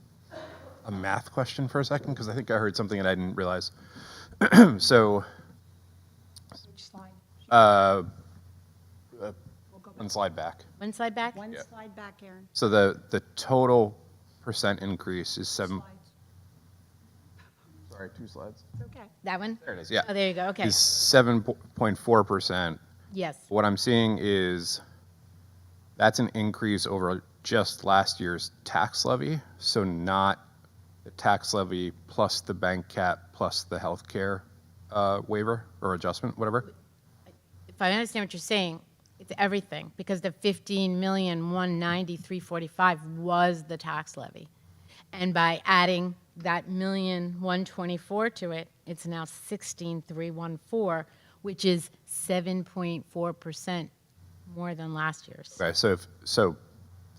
a math question for a second, because I think I heard something and I didn't realize. So, one slide back. One slide back? One slide back, Aaron. So the total percent increase is 7. Sorry, 2 slides. It's okay. That one? There it is. Yeah. Oh, there you go. Okay. Is 7.4%. Yes. What I'm seeing is that's an increase over just last year's tax levy, so not the tax levy plus the bank cap plus the healthcare waiver or adjustment, whatever. If I understand what you're saying, it's everything, because the $15,190,345 was the tax levy. And by adding that $1,124,000 to it, it's now $16,314,000, which is 7.4% more than last year's. Okay, so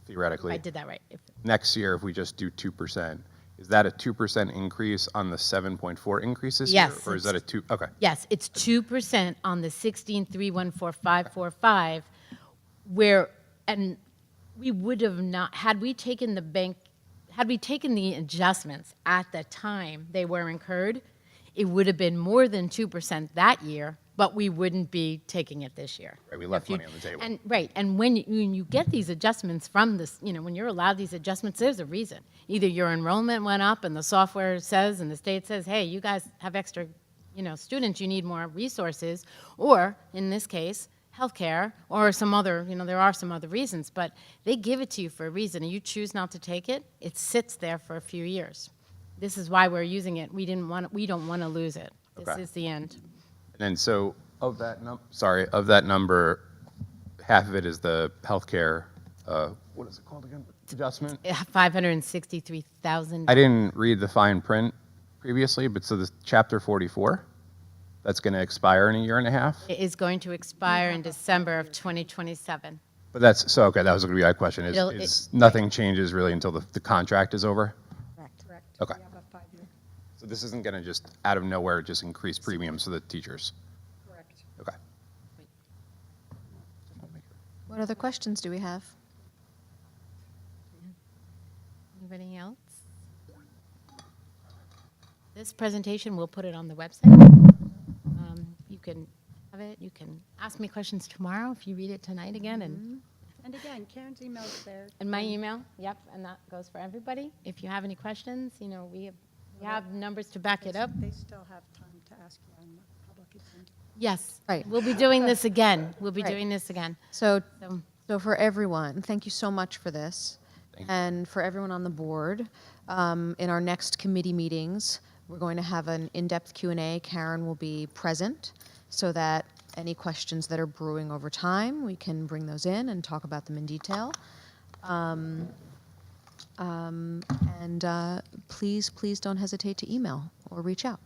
theoretically. I did that right. Next year, if we just do 2%, is that a 2% increase on the 7.4 increase this Yes, year? Or is that a 2? Okay. Yes, it's 2% on the 16,314,545, where, and we would have not, had we taken the adjustments at the time they were incurred, it would have been more than 2% that year, but we wouldn't be taking it this year. Right, we left money on the table. And, right, and when you get these adjustments from this, when you're allowed these adjustments, there's a reason. Either your enrollment went up and the software says, and the state says, hey, you guys have extra, students, you need more resources, or, in this case, healthcare, or some other, there are some other reasons, but they give it to you for a reason, and you choose not to take it, it sits there for a few years. This is why we're using it. We don't want to lose it. This Okay. is the end. And so of that number, half of it is the healthcare, what is it called again? Adjustment? 563,000. I didn't read the fine print previously, but so this chapter 44, that's going to expire in a year and a half? It is going to expire in December of 2027. But that's, so okay, that was going to be my question, It'll- is nothing changes really until the contract is over? Correct. Okay. We have a 5-year. So this isn't going to just, out of nowhere, just increase premiums for the teachers? Correct. Okay. What other questions do we have? Anybody else? This presentation, we'll put it on the website. You can have it. You can ask me questions tomorrow if you read it tonight again. And again, Karen's email's there. And my email, yep, and that goes for everybody. If you have any questions, we have numbers to back it up. They still have time to ask you on the public agenda. Yes. Right. We'll be doing this again. We'll be Right. doing this again. So, So- so for everyone, thank you so much for this. Thank you. And for everyone on the board, in our next committee meetings, we're going to have an in-depth Q&A. Karen will be present so that any questions that are brewing over time, we can bring those in and talk about them in detail. Please, please don't hesitate to email or reach out.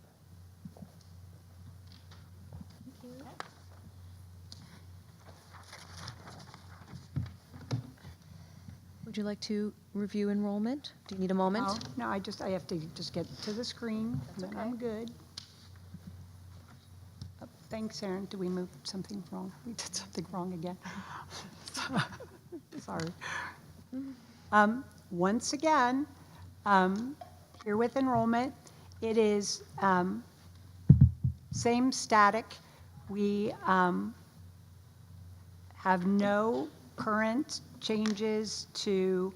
Would you like to review enrollment? Do you need a moment? No, I have to just get to the screen, and then I'm good. Thanks, Aaron. Did we move something wrong? We did something wrong again. Sorry. Once again, here with enrollment, it is same static. We have no current changes to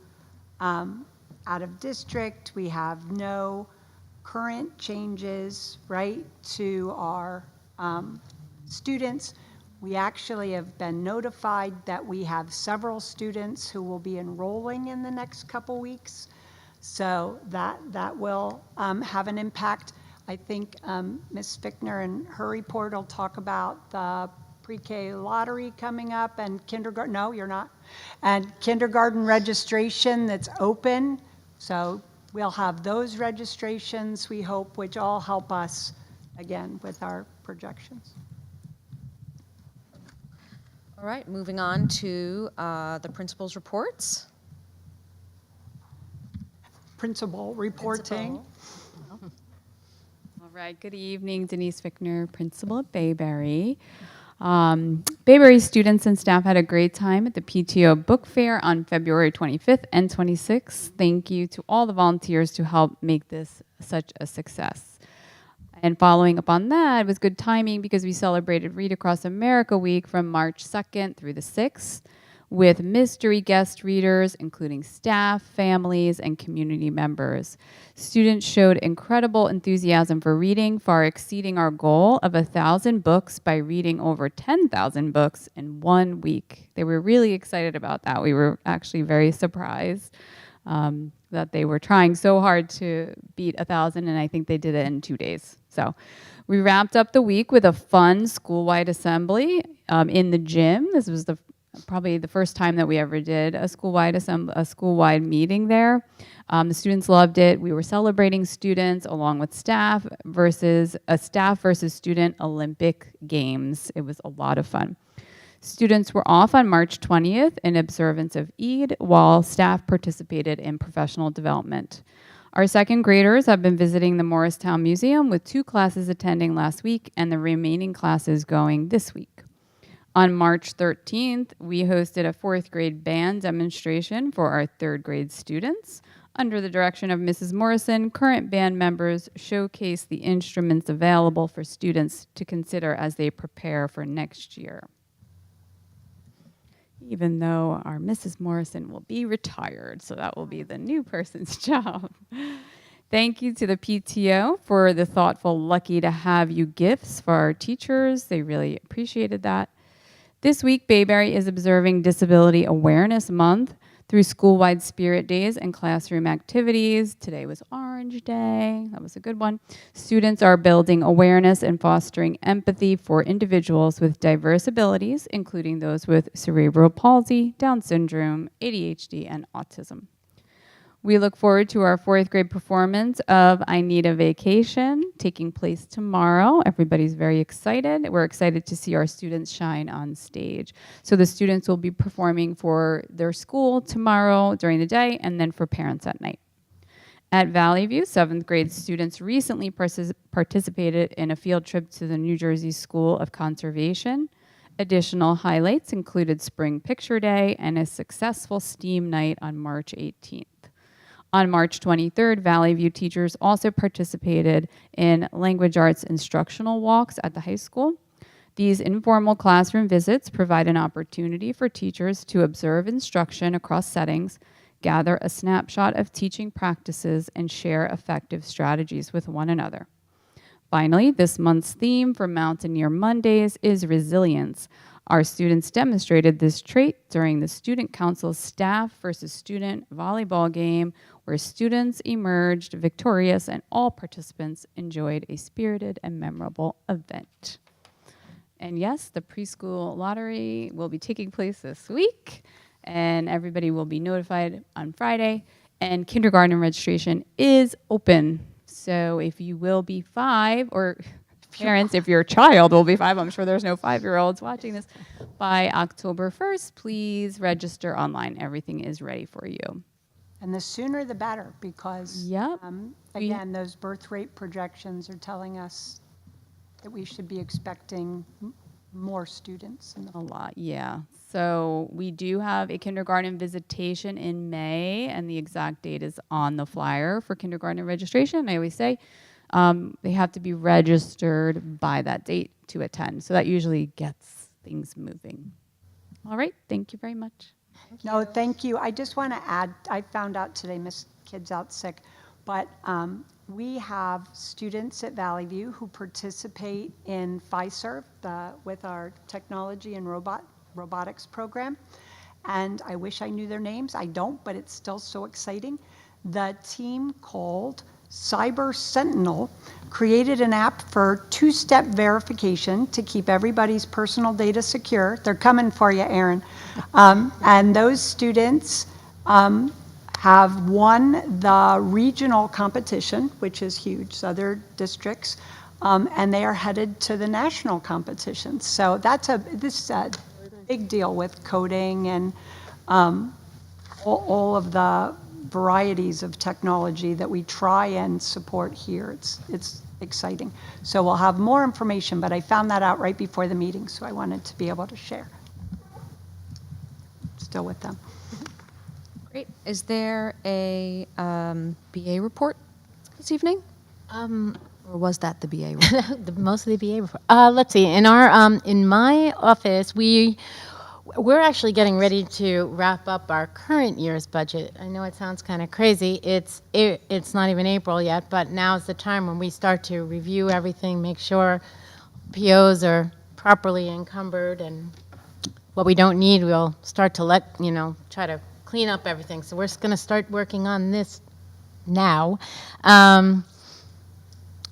out of district. We have no current changes, right, to our students. We actually have been notified that we have several students who will be enrolling in the next couple weeks. So that will have an impact. I think Ms. Fickner in her report will talk about the pre-K lottery coming up and kindergarten, no, you're not, and kindergarten registration that's open. So we'll have those registrations, we hope, which all help us, again, with our projections. All right, moving on to the principal's reports. Principal reporting. All right, good evening. Denise Fickner, principal at Bayberry. Bayberry students and staff had a great time at the PTO Book Fair on February 25th and 26th. Thank you to all the volunteers to help make this such a success. And following up on that, it was good timing because we celebrated Read Across America Week from March 2nd through the 6th with mystery guest readers, including staff, families, and community members. Students showed incredible enthusiasm for reading, far exceeding our goal of 1,000 books by reading over 10,000 books in 1 week. They were really excited about that. We were actually very surprised that they were trying so hard to beat 1,000, and I think they did it in 2 days. So we wrapped up the week with a fun school-wide assembly in the gym. This was probably the first time that we ever did a school-wide meeting there. The students loved it. We were celebrating students along with staff versus student Olympic games. It was a lot of fun. Students were off on March 20th in observance of Eid, while staff participated in professional development. Our second graders have been visiting the Morristown Museum, with 2 classes attending last week and the remaining classes going this week. On March 13th, we hosted a 4th grade band demonstration for our 3rd grade students. Under the direction of Mrs. Morrison, current band members showcased the instruments available for students to consider as they prepare for next year. Even though our Mrs. Morrison will be retired, so that will be the new person's job. Thank you to the PTO for the thoughtful "lucky to have you" gifts for our teachers. They really appreciated that. This week, Bayberry is observing Disability Awareness Month through school-wide spirit days and classroom activities. Today was Orange Day. That was a good one. Students are building awareness and fostering empathy for individuals with diverse abilities, including those with cerebral palsy, Down syndrome, ADHD, and autism. We look forward to our 4th grade performance of "I Need a Vacation," taking place tomorrow. Everybody's very excited. We're excited to see our students shine on stage. So the students will be performing for their school tomorrow during the day, and then for parents at night. At Valley View, 7th grade students recently participated in a field trip to the New Jersey School of Conservation. Additional highlights included Spring Picture Day and a successful STEAM night on March 18th. On March 23rd, Valley View teachers also participated in language arts instructional walks at the high school. These informal classroom visits provide an opportunity for teachers to observe instruction across settings, gather a snapshot of teaching practices, and share effective strategies with one another. Finally, this month's theme for Mountaineer Mondays is resilience. Our students demonstrated this trait during the Student Council's staff versus student volleyball game, where students emerged victorious and all participants enjoyed a spirited and memorable event. And yes, the preschool lottery will be taking place this week, and everybody will be notified on Friday, and kindergarten registration is open. So if you will be 5, or parents, if your child will be 5, I'm sure there's no 5-year-olds watching this, by October 1st, please register online. Everything is ready for you. And the sooner the better, because, Yep. again, those birth rate projections are telling us that we should be expecting more students. A lot, yeah. So we do have a kindergarten visitation in May, and the exact date is on the flyer for kindergarten registration. I always say they have to be registered by that date to attend. So that usually gets things moving. All right, thank you very much. No, thank you. I just want to add, I found out today, Miss Kid's out sick, but we have students at Valley View who participate in FISERV with our technology and robotics program. And I wish I knew their names. I don't, but it's still so exciting. The team called Cyber Sentinel created an app for 2-step verification to keep everybody's personal data secure. They're coming for you, Aaron. And those students have won the regional competition, which is huge, other districts, and they are headed to the national competition. So this is a big deal with coding and all of the varieties of technology that we try and support here. It's exciting. So we'll have more information, but I found that out right before the meeting, so I wanted to be able to share. Still with them. Great. Is there a BA report this evening? Or was that the BA report? Mostly BA report. Let's see. In my office, we're actually getting ready to wrap up our current year's budget. I know it sounds kind of crazy. It's not even April yet, but now's the time when we start to review everything, make sure POs are properly encumbered, and what we don't need, we'll start to try to clean up everything. So we're going to start working on this now.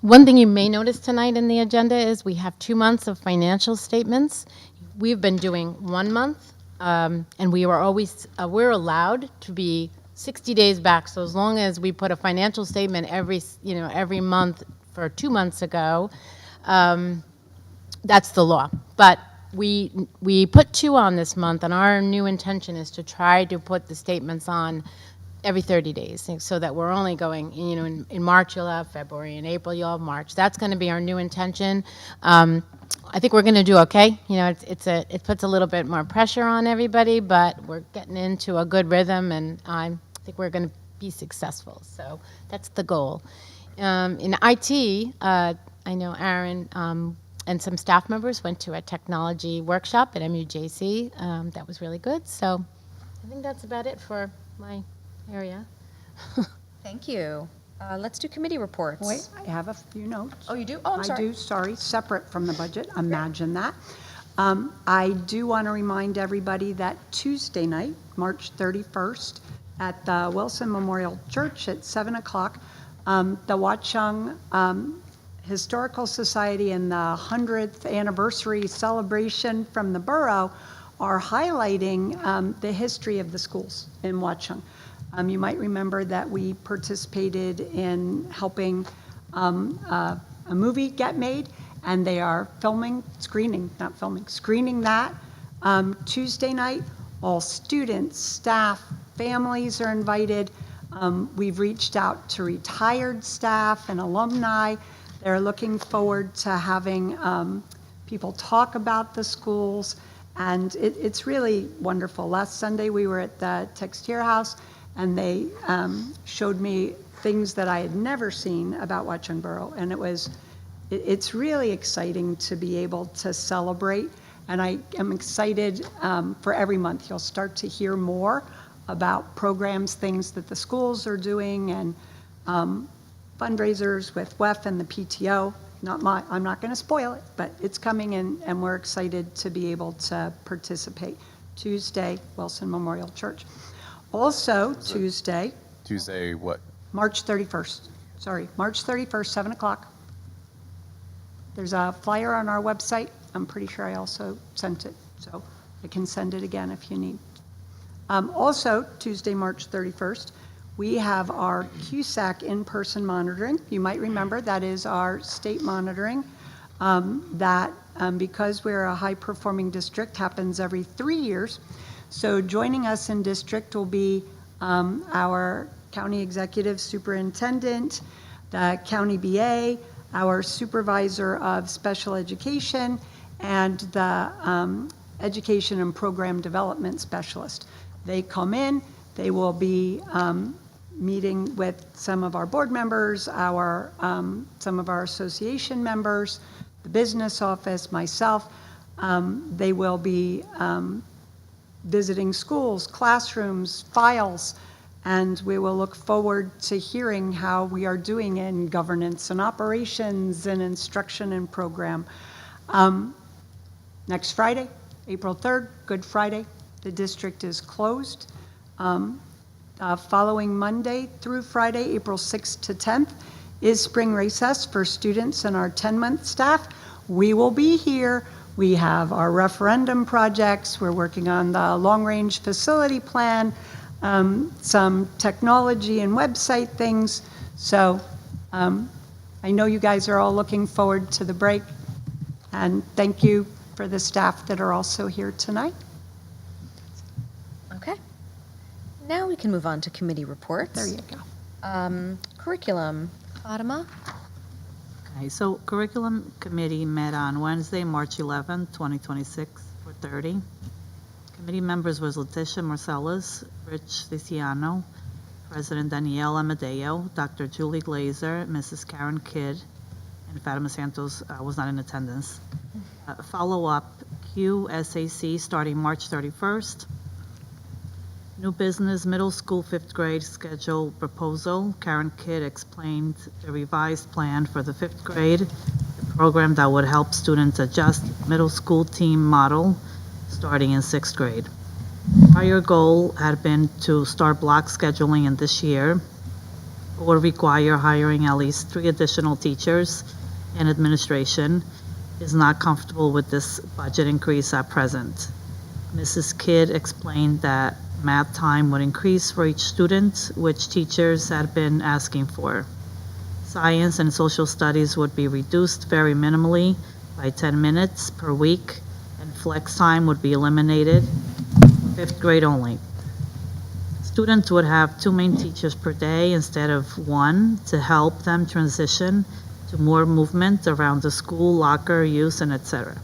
One thing you may notice tonight in the agenda is we have 2 months of financial statements. We've been doing 1 month, and we're allowed to be 60 days back. So as long as we put a financial statement every month for 2 months ago, that's the law. But we put 2 on this month, and our new intention is to try to put the statements on every 30 days, so that we're only going, in March you'll have February, in April you'll have March. That's going to be our new intention. I think we're going to do okay. It puts a little bit more pressure on everybody, but we're getting into a good rhythm, and I think we're going to be successful. So that's the goal. In IT, I know Aaron and some staff members went to a technology workshop at MUJC. That was really good. So I think that's about it for my area. Thank you. Let's do committee reports. Wait, I have a few notes. Oh, you do? Oh, I'm sorry. I do, sorry, separate from the budget, imagine that. I do want to remind everybody that Tuesday night, March 31st, at the Wilson Memorial Church at 7 o'clock, the Watchung Historical Society and the 100th anniversary celebration from the borough are highlighting the history of the schools in Watchung. You might remember that we participated in helping a movie get made, and they are screening that Tuesday night. All students, staff, families are invited. We've reached out to retired staff and alumni. They're looking forward to having people talk about the schools, and it's really wonderful. Last Sunday we were at the Textier House, and they showed me things that I had never seen about Watchung Borough, and it's really exciting to be able to celebrate, and I am excited for every month. You'll start to hear more about programs, things that the schools are doing, and fundraisers with WEF and the PTO. I'm not going to spoil it, but it's coming in, and we're excited to be able to participate. Tuesday, Wilson Memorial Church. Also, Tuesday what? March 31st. Sorry, March 31st, 7 o'clock. There's a flyer on our website. I'm pretty sure I also sent it, so I can send it again if you need. Also, Tuesday, March 31st, we have our CUSAC in-person monitoring. You might remember that is our state monitoring because we're a high-performing district, happens every 3 years. So joining us in district will be our county executive superintendent, the county BA, our supervisor of special education, and the education and program development specialist. They come in, they will be meeting with some of our board members, some of our association members, the business office, myself. They will be visiting schools, classrooms, files, and we will look forward to hearing how we are doing in governance and operations and instruction and program. Next Friday, April 3rd, Good Friday, the district is closed. Following Monday through Friday, April 6th to 10th, is spring recess for students and our 10-month staff. We will be here. We have our referendum projects. We're working on the long-range facility plan, some technology and website things. So I know you guys are all looking forward to the break. And thank you for the staff that are also here tonight. Okay. Now we can move on to committee reports. There you go. Curriculum. Fatima? Okay, so Curriculum Committee met on Wednesday, March 11, 2026, 4:30. Committee members was Leticia Marcellus, Rich Liciano, President Danielle Amadeo, Dr. Julie Glazer, Mrs. Karen Kidd, and Fatima Santos was not in attendance. Follow-up QSAC starting March 31st. New business, middle school 5th grade schedule proposal. Karen Kidd explained the revised plan for the 5th grade, the program that would help students adjust middle school team model starting in 6th grade. Prior goal had been to start block scheduling in this year, or require hiring at least 3 additional teachers and administration. Is not comfortable with this budget increase at present. Mrs. Kidd explained that math time would increase for each student, which teachers had been asking for. Science and social studies would be reduced very minimally by 10 minutes per week, and flex time would be eliminated, 5th grade only. Students would have 2 main teachers per day instead of 1 to help them transition to more movement around the school, locker use, and etc.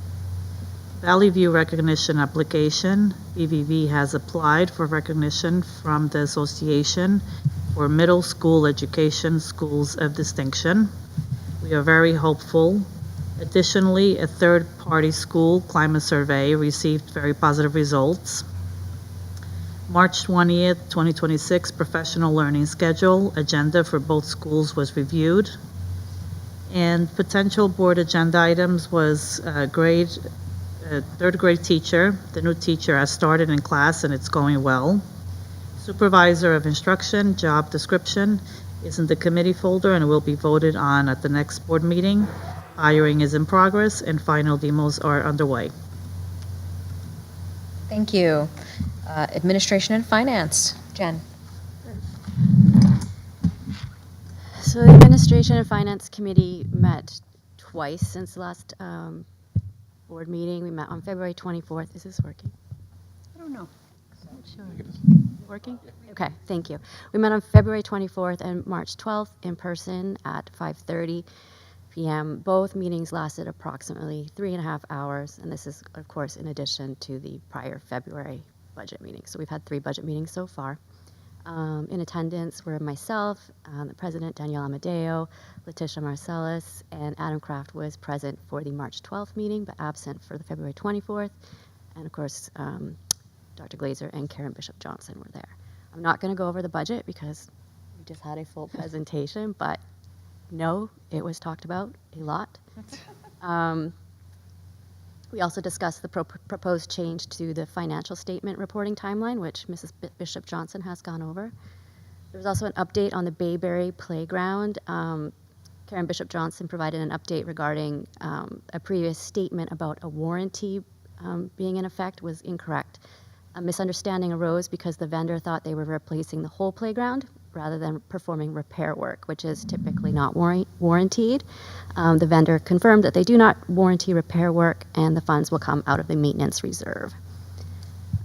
Valley View recognition application, BVV has applied for recognition from the Association for Middle School Education Schools of Distinction. We are very hopeful. Additionally, a third-party school climate survey received very positive results. March 20th, 2026, professional learning schedule agenda for both schools was reviewed. And potential board agenda items was third grade teacher. The new teacher has started in class and it's going well. Supervisor of instruction, job description is in the committee folder and will be voted on at the next board meeting. Hiring is in progress and final demos are underway. Thank you. Administration and Finance. Jen. So the Administration and Finance Committee met twice since the last board meeting. We met on February 24th. Is this working? I don't know. Sure. Working? Okay, thank you. We met on February 24th and March 12th in person at 5:30 p.m. Both meetings lasted approximately 3.5 hours, and this is, of course, in addition to the prior February budget meeting. So we've had 3 budget meetings so far. In attendance were myself, the President Danielle Amadeo, Letitia Marcellus, and Adam Kraft was present for the March 12th meeting, but absent for the February 24th. And of course, Dr. Glazer and Karen Bishop Johnson were there. I'm not going to go over the budget because we just had a full presentation, but no, it was talked about a lot. We also discussed the proposed change to the financial statement reporting timeline, which Mrs. Bishop Johnson has gone over. There was also an update on the Bayberry Playground. Karen Bishop Johnson provided an update regarding a previous statement about a warranty being in effect was incorrect. A misunderstanding arose because the vendor thought they were replacing the whole playground rather than performing repair work, which is typically not warranted. The vendor confirmed that they do not warranty repair work and the funds will come out of the maintenance reserve.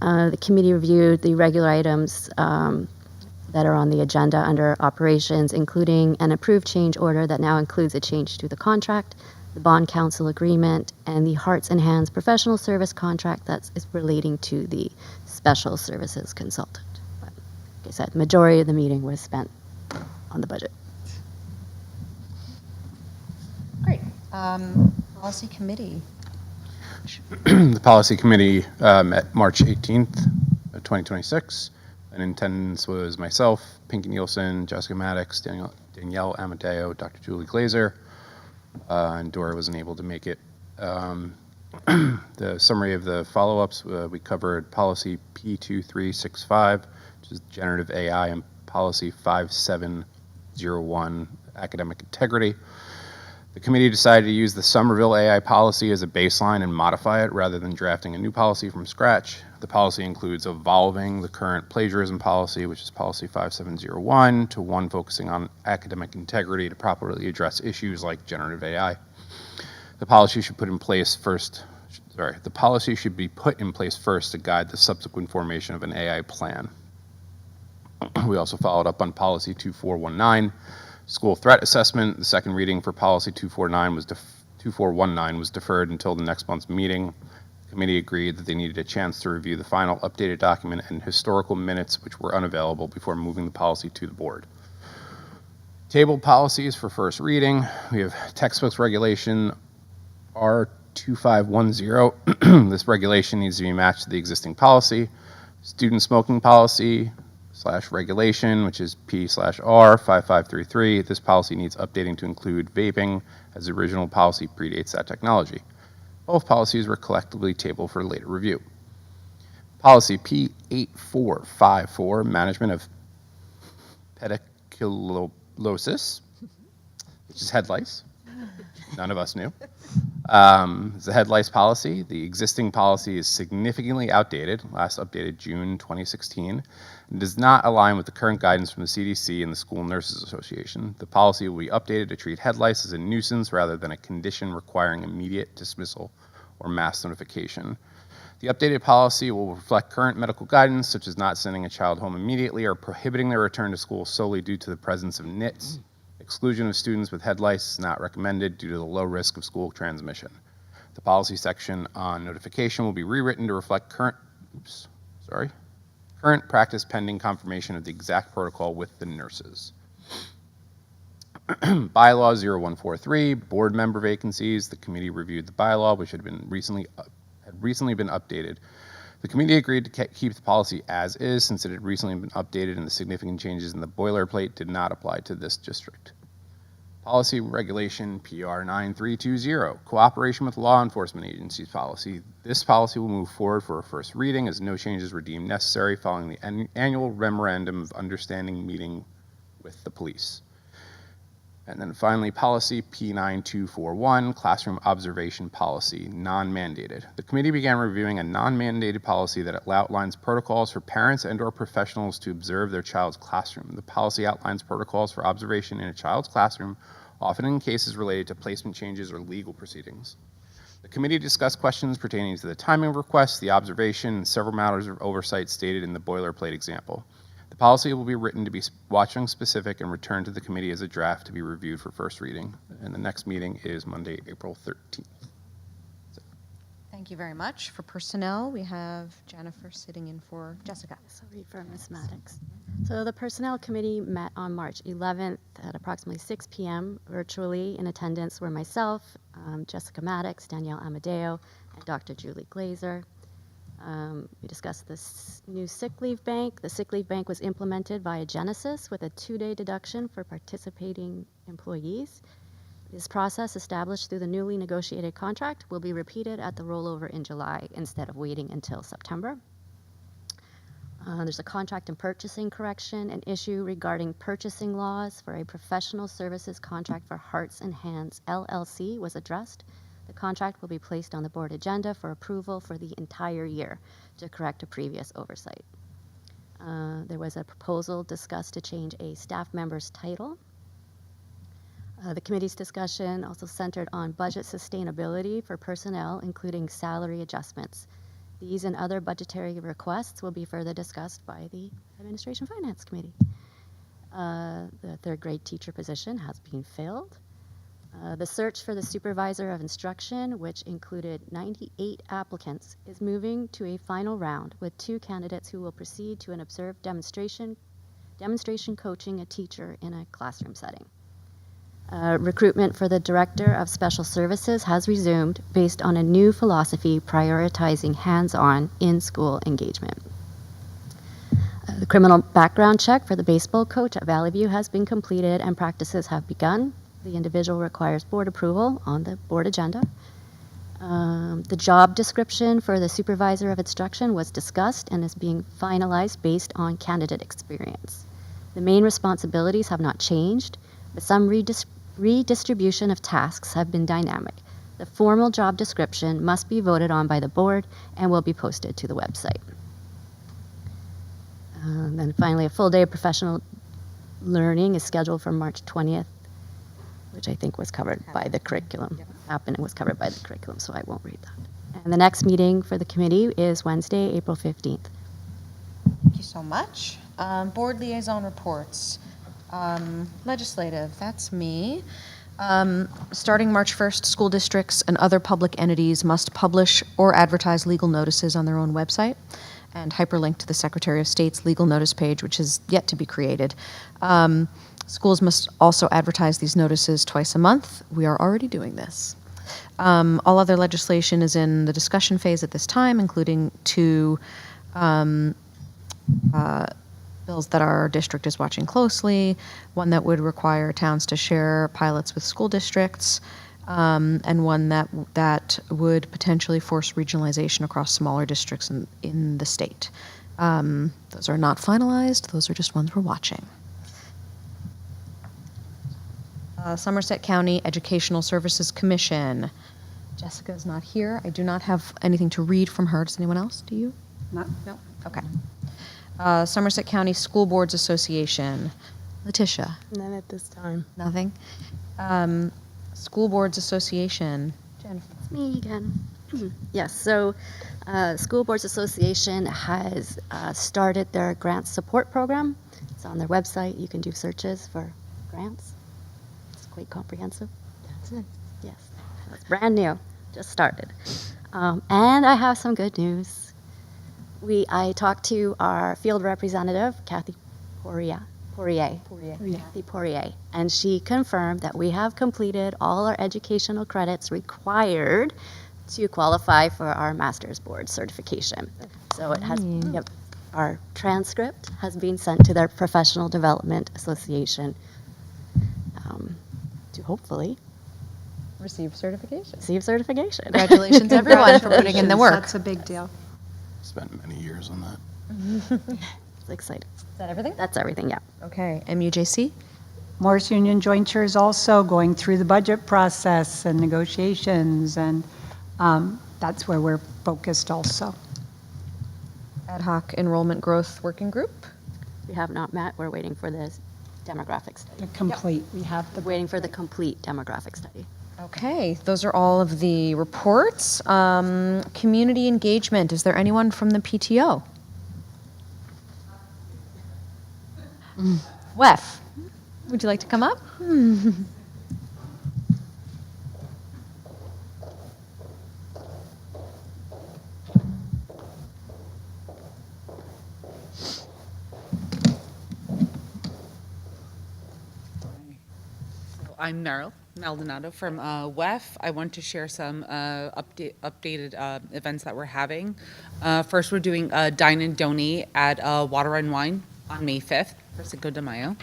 The committee reviewed the regular items that are on the agenda under operations, including an approved change order that now includes a change to the contract, the bond council agreement, and the Hearts and Hands professional service contract that is relating to the special services consultant. But like I said, the majority of the meeting was spent on the budget. Great. Policy Committee. The Policy Committee met March 18th, 2026. And in attendance was myself, Pinky Nielsen, Jessica Maddox, Danielle Amadeo, Dr. Julie Glazer, and Dora wasn't able to make it. The summary of the follow-ups, we covered Policy P2365, which is Generative AI, and Policy 5701, Academic Integrity. The committee decided to use the Somerville AI policy as a baseline and modify it rather than drafting a new policy from scratch. The policy includes evolving the current plagiarism policy, which is Policy 5701, to one focusing on academic integrity to properly address issues like generative AI. The policy should be put in place first to guide the subsequent formation of an AI plan. We also followed up on Policy 2419, School Threat Assessment. The second reading for Policy 2419 was deferred until the next month's meeting. The committee agreed that they needed a chance to review the final updated document and historical minutes, which were unavailable, before moving the policy to the board. Tabled policies for first reading. We have textbooks regulation R2510. This regulation needs to be matched to the existing policy. Student smoking policy / regulation, which is P/R5533. This policy needs updating to include vaping, as the original policy predates that technology. Both policies were collectively tabled for later review. Policy P8454, management of pediculosis, which is head lice. None of us knew. It's a head lice policy. The existing policy is significantly outdated, last updated June 2016, and does not align with the current guidance from the CDC and the School Nurses Association. The policy will be updated to treat head lice as a nuisance rather than a condition requiring immediate dismissal or mass notification. The updated policy will reflect current medical guidance, such as not sending a child home immediately or prohibiting their return to school solely due to the presence of NITs. Exclusion of students with head lice is not recommended due to the low risk of school transmission. The policy section on notification will be rewritten to reflect current practice pending confirmation of the exact protocol with the nurses. Bylaw 0143, board member vacancies. The committee reviewed the bylaw, which had recently been updated. The committee agreed to keep the policy as is since it had recently been updated and the significant changes in the boilerplate did not apply to this district. Policy regulation PR 9320, cooperation with law enforcement agencies policy. This policy will move forward for a first reading as no changes were deemed necessary following the annual memorandum of understanding meeting with the police. And then finally, policy P9241, classroom observation policy, non-mandated. The committee began reviewing a non-mandated policy that outlines protocols for parents and/or professionals to observe their child's classroom. The policy outlines protocols for observation in a child's classroom, often in cases related to placement changes or legal proceedings. The committee discussed questions pertaining to the timing of requests, the observation, and several matters of oversight stated in the boilerplate example. The policy will be written to be Watchung specific and returned to the committee as a draft to be reviewed for first reading. And the next meeting is Monday, April 13th. Thank you very much. For personnel, we have Jennifer sitting in for Jessica. So read for Ms. Maddox. So the Personnel Committee met on March 11th at approximately 6 p.m. virtually. In attendance were myself, Jessica Maddox, Danielle Amadeo, and Dr. Julie Glazer. We discussed this new sick leave bank. The sick leave bank was implemented via Genesis with a 2-day deduction for participating employees. This process, established through the newly negotiated contract, will be repeated at the rollover in July instead of waiting until September. There's a contract and purchasing correction. An issue regarding purchasing laws for a professional services contract for Hearts and Hands LLC was addressed. The contract will be placed on the board agenda for approval for the entire year to correct a previous oversight. There was a proposal discussed to change a staff member's title. The committee's discussion also centered on budget sustainability for personnel, including salary adjustments. These and other budgetary requests will be further discussed by the Administration Finance Committee. The third grade teacher position has been filled. The search for the supervisor of instruction, which included 98 applicants, is moving to a final round with 2 candidates who will proceed to an observed demonstration coaching a teacher in a classroom setting. Recruitment for the Director of Special Services has resumed based on a new philosophy prioritizing hands-on in-school engagement. The criminal background check for the baseball coach at Valley View has been completed and practices have begun. The individual requires board approval on the board agenda. The job description for the supervisor of instruction was discussed and is being finalized based on candidate experience. The main responsibilities have not changed, but some redistribution of tasks have been dynamic. The formal job description must be voted on by the board and will be posted to the website. Then finally, a full day of professional learning is scheduled for March 20th, which I think was covered by the curriculum. Happened and was covered by the curriculum, so I won't read that. And the next meeting for the committee is Wednesday, April 15th. Thank you so much. Board liaison reports. Legislative, that's me. Starting March 1st, school districts and other public entities must publish or advertise legal notices on their own website and hyperlink to the Secretary of State's legal notice page, which is yet to be created. Schools must also advertise these notices twice a month. We are already doing this. All other legislation is in the discussion phase at this time, including 2 bills that our district is watching closely, one that would require towns to share pilots with school districts, and one that would potentially force regionalization across smaller districts in the state. Those are not finalized. Those are just ones we're watching. Somerset County Educational Services Commission. Jessica is not here. I do not have anything to read from her. Does anyone else? Do you? No. Okay. Somerset County School Boards Association. Letitia? None at this time. Nothing. School Boards Association. Jennifer? It's me again. Yes, so School Boards Association has started their grant support program. It's on their website. You can do searches for grants. It's quite comprehensive. That's it. Yes, it's brand new, just started. And I have some good news. I talked to our field representative, Kathy Poirier, Kathy Poirier, and she confirmed that we have completed all our educational credits required to qualify for our master's board certification. So it has, yep, our transcript has been sent to their Professional Development Association to hopefully Receive certification. receive certification. Congratulations, everyone, for putting in the work. That's a big deal. Spent many years on that. It's exciting. Is that everything? That's everything, yeah. Okay, MUJC? Morris Union Jointure is also going through the budget process and negotiations, and that's where we're focused also. Ad hoc Enrollment Growth Working Group? We have not met. We're waiting for the demographic study. The complete, we have the Waiting for the complete demographic study. Okay, those are all of the reports. Community engagement, is there anyone from the PTO? WEF, would you like to come up? I'm Meryl Maldonado from WEF. I want to share some updated events that we're having. First, we're doing a Dine and Donate at Water and Wine on May 5th for Cinco de Mayo.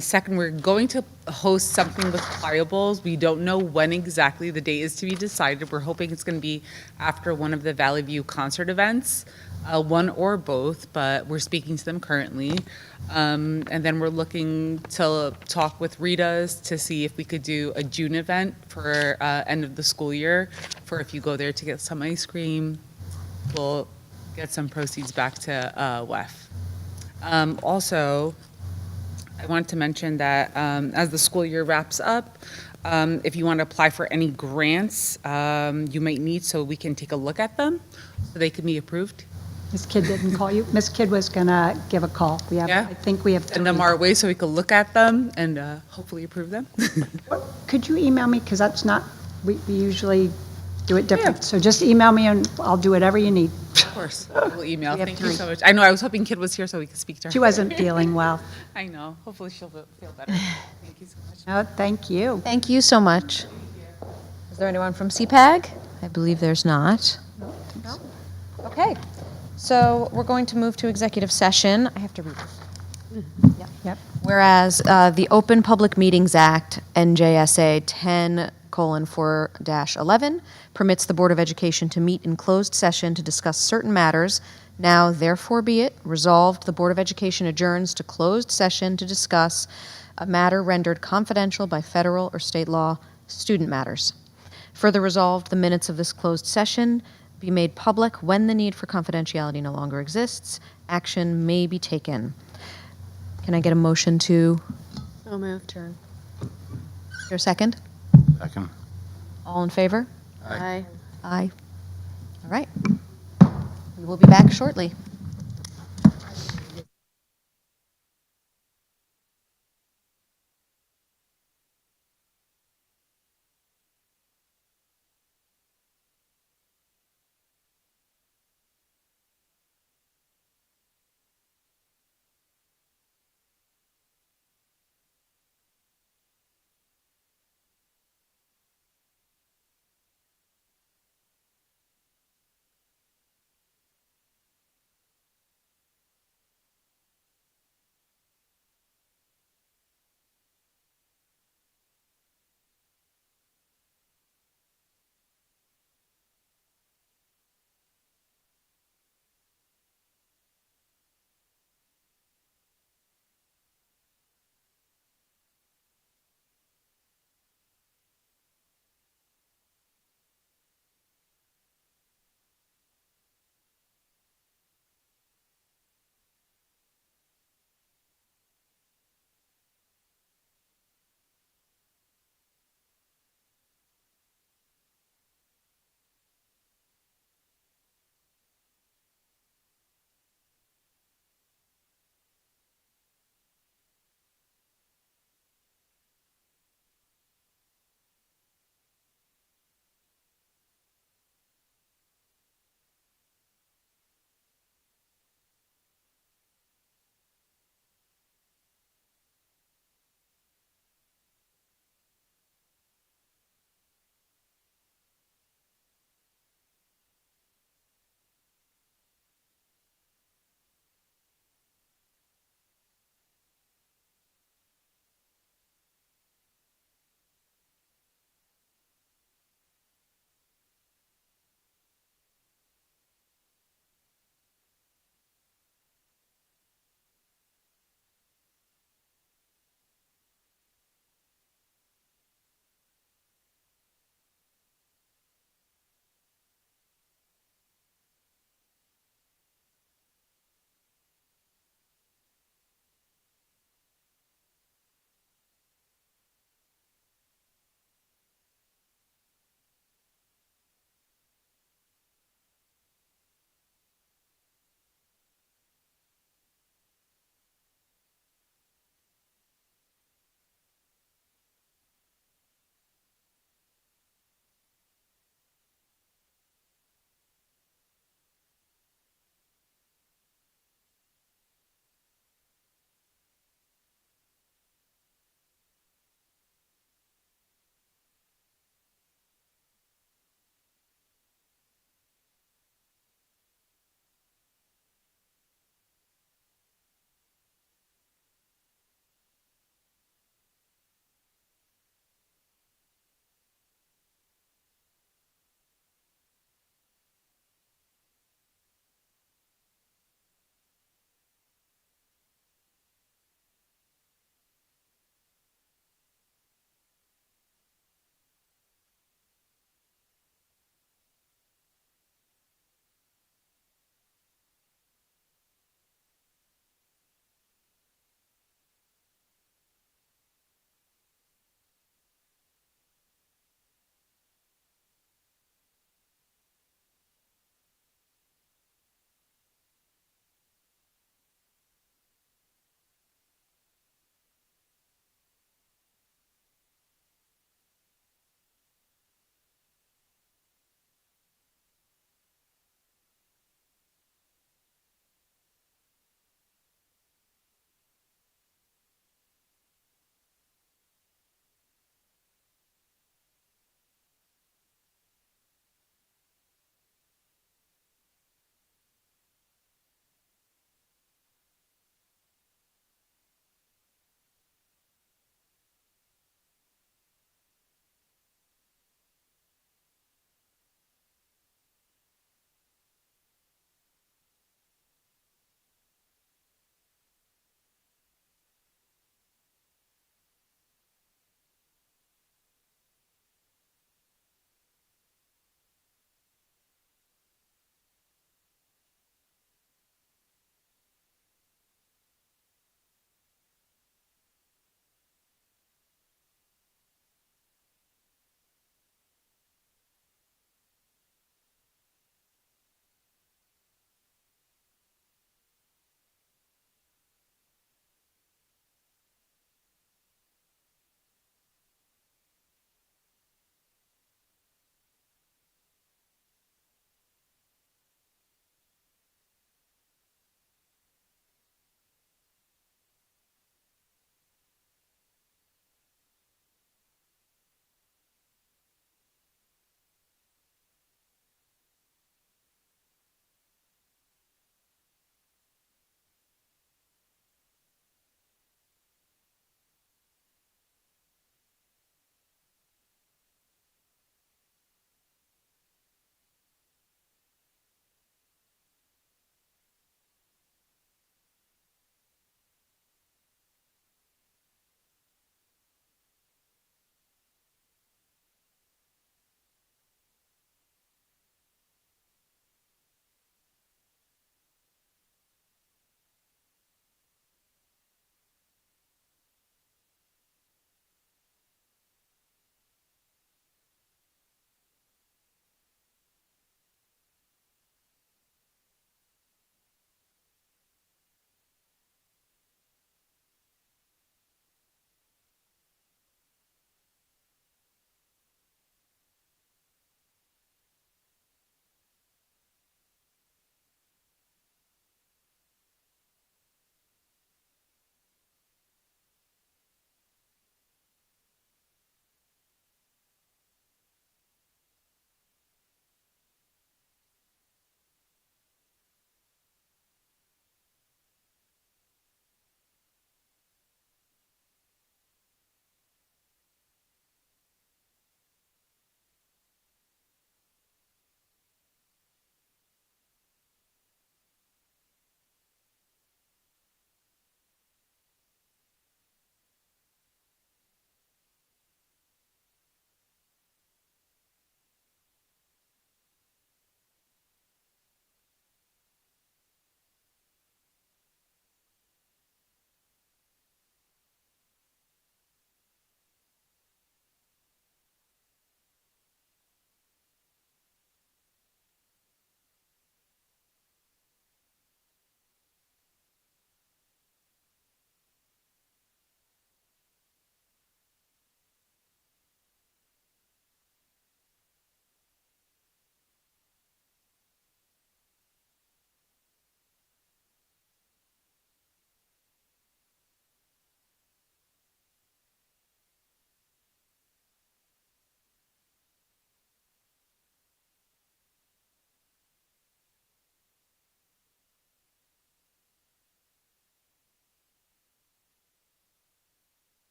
Second, we're going to host something with Pliables. We don't know when exactly. The date is to be decided. We're hoping it's going to be after one of the Valley View concert events, one or both, but we're speaking to them currently. And then we're looking to talk with Rita's to see if we could do a June event for end of the school year, for if you go there to get some ice cream, we'll get some proceeds back to WEF. Also, I wanted to mention that as the school year wraps up, if you want to apply for any grants you might need, so we can take a look at them, so they can be approved. Miss Kidd didn't call you? Miss Kidd was going to give a call. We have, Yeah. I think we have Send them our way so we can look at them and hopefully approve them. Could you email me? Because that's not, we usually do it different. So just email me and I'll do whatever you need. Of course, we'll email. We have Thank you 3. so much. I know, I was hoping Kid was here so we could speak to her. She wasn't feeling well. I know. Hopefully she'll feel better. Thank you so much. No, thank you. Thank you so much. Is there anyone from CPAG? I believe there's not. No? Okay, so we're going to move to executive session. I have to read this. Yep. Whereas the Open Public Meetings Act, NJSA 10:4-11, permits the Board of Education to meet in closed session to discuss certain matters. Now, therefore be it resolved, the Board of Education adjourns to closed session to discuss a matter rendered confidential by federal or state law, student matters. Further resolved, the minutes of this closed session be made public when the need for confidentiality no longer exists. Action may be taken. Can I get a motion to So moved. adjourn? Is there a second? Second. All in favor? Aye. Aye. All right. We will be back shortly.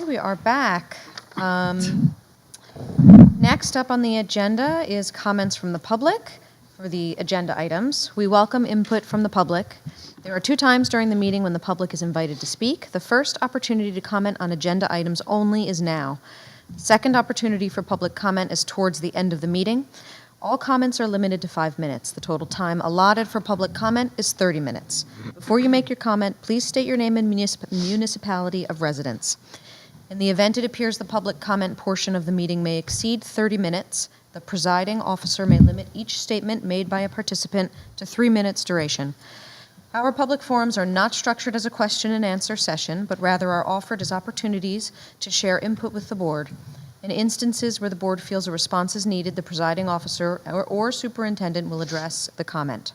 Okay, we are back. Next up on the agenda is comments from the public for the agenda items. We welcome input from the public. There are 2 times during the meeting when the public is invited to speak. The first opportunity to comment on agenda items only is now. The second opportunity for public comment is towards the end of the meeting. All comments are limited to 5 minutes. The total time allotted for public comment is 30 minutes. Before you make your comment, please state your name and municipality of residence. In the event it appears the public comment portion of the meeting may exceed 30 minutes, the presiding officer may limit each statement made by a participant to 3 minutes duration. Our public forums are not structured as a question and answer session, but rather are offered as opportunities to share input with the board. In instances where the board feels a response is needed, the presiding officer or superintendent will address the comment.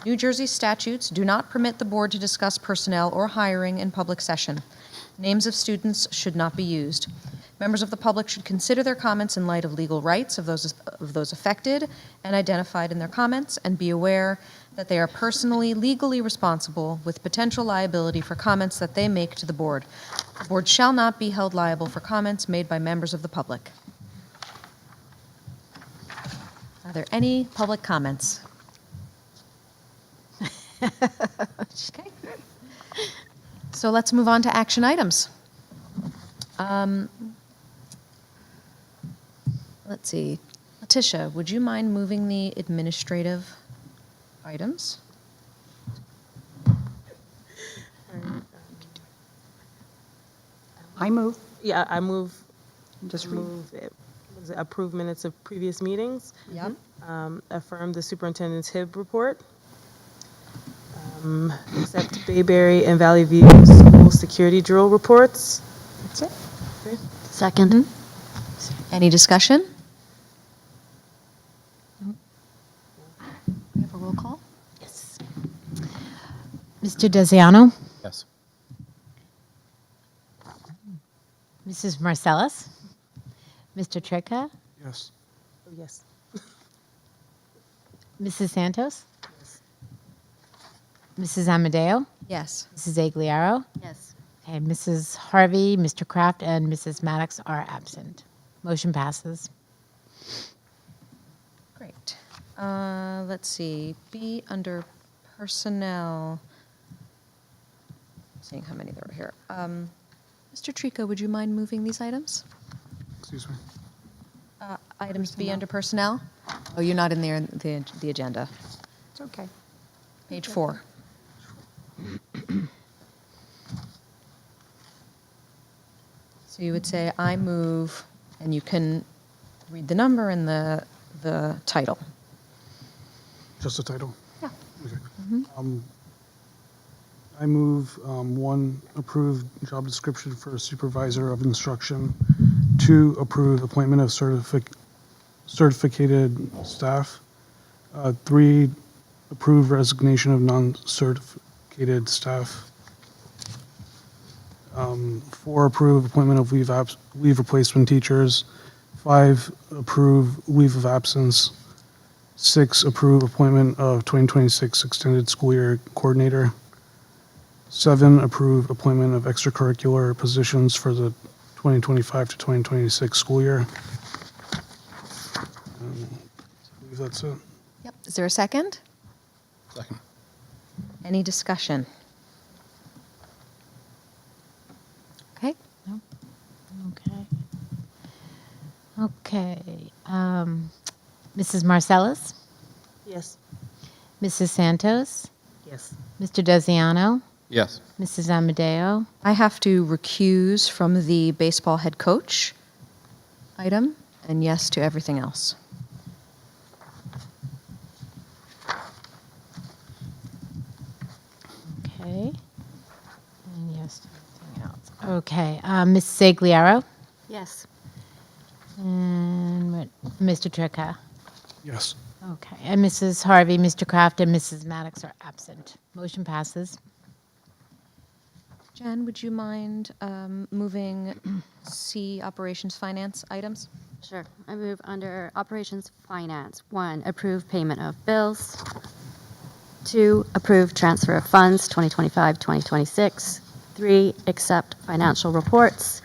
New Jersey statutes do not permit the board to discuss personnel or hiring in public session. Names of students should not be used. Members of the public should consider their comments in light of legal rights of those affected and identified in their comments, and be aware that they are personally, legally responsible with potential liability for comments that they make to the board. The board shall not be held liable for comments made by members of the public. Are there any public comments? Okay. So let's move on to action items. Let's see. Letitia, would you mind moving the administrative items? I move. Yeah, I move, Just read. move it. Was it approve minutes of previous meetings? Yep. Affirm the superintendent's HIB report. Accept Bayberry and Valley View school security drill reports. That's it. Second. Any discussion? We have a roll call? Yes. Mr. Desiano? Yes. Mrs. Marcellus? Mr. Tricca? Yes. Oh, yes. Mrs. Santos? Mrs. Amadeo? Yes. Mrs. Agliaro? Yes. Okay, Mrs. Harvey, Mr. Kraft, and Mrs. Maddox are absent. Motion passes. Great. Let's see. B under personnel. Seeing how many there are here. Mr. Trico, would you mind moving these items? Excuse me. Items B under personnel? Oh, you're not in there, the agenda. It's okay. Page 4. So you would say, I move, and you can read the number and the title. Just the title? Yeah. Okay. I move 1, approve job description for supervisor of instruction. 2, approve appointment of certificated staff. 3, approve resignation of non-certificated staff. 4, approve appointment of leave replacement teachers. 5, approve leave of absence. 6, approve appointment of 2026 extended school year coordinator. 7, approve appointment of extracurricular positions for the 2025 to 2026 school year. I believe that's it. Yep. Is there a second? Second. Any discussion? Okay. No? Okay. Okay. Mrs. Marcellus? Yes. Mrs. Santos? Yes. Mr. Desiano? Yes. Mrs. Amadeo? I have to recuse from the baseball head coach item, and yes to everything else. Okay. And yes to everything else. Okay. Mrs. Agliaro? Yes. And Mr. Tricca? Yes. Okay. And Mrs. Harvey, Mr. Kraft, and Mrs. Maddox are absent. Motion passes. Jen, would you mind moving C, Operations Finance items? Sure. I move under Operations Finance. 1, approve payment of bills. 2, approve transfer of funds 2025-2026. 3, accept financial reports.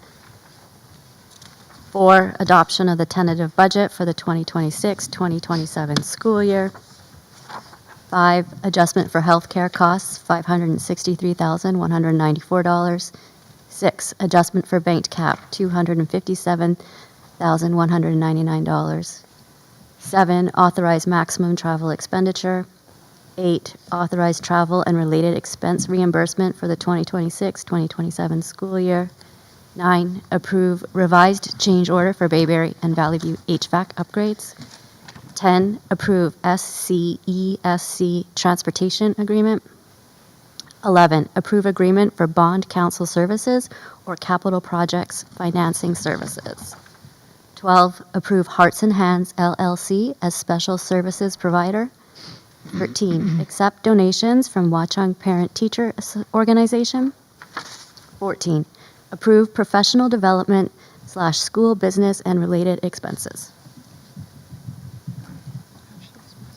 4, adoption of the tentative budget for the 2026-2027 school year. 5, adjustment for healthcare costs, $563,194. 6, adjustment for banked cap, $257,199. 7, authorized maximum travel expenditure. 8, authorized travel and related expense reimbursement for the 2026-2027 school year. 9, approve revised change order for Bayberry and Valley View HVAC upgrades. 10, approve SCESC transportation agreement. 11, approve agreement for bond counsel services or capital projects financing services. 12, approve Hearts and Hands LLC as special services provider. 13, accept donations from Watchung Parent Teacher Organization. 14, approve professional development / school business and related expenses.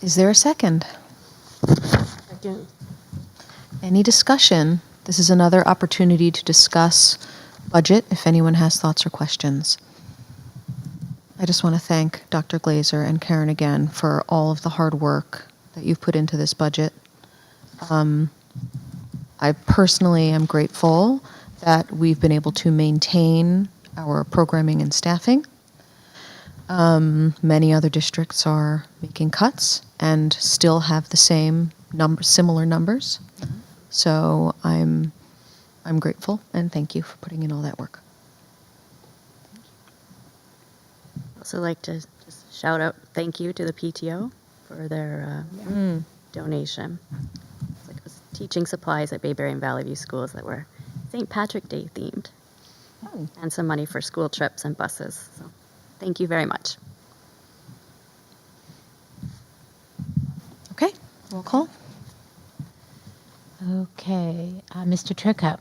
Is there a second? Second. Any discussion? This is another opportunity to discuss budget if anyone has thoughts or questions. I just want to thank Dr. Glazer and Karen again for all of the hard work that you've put into this budget. I personally am grateful that we've been able to maintain our programming and staffing. Many other districts are making cuts and still have the same similar numbers. So I'm grateful and thank you for putting in all that work. Also like to just shout out thank you to the PTO for their donation. It's like it was teaching supplies at Bayberry and Valley View schools that were St. Patrick Day themed. And some money for school trips and buses. So thank you very much. Okay, roll call. Okay, Mr. Trickup.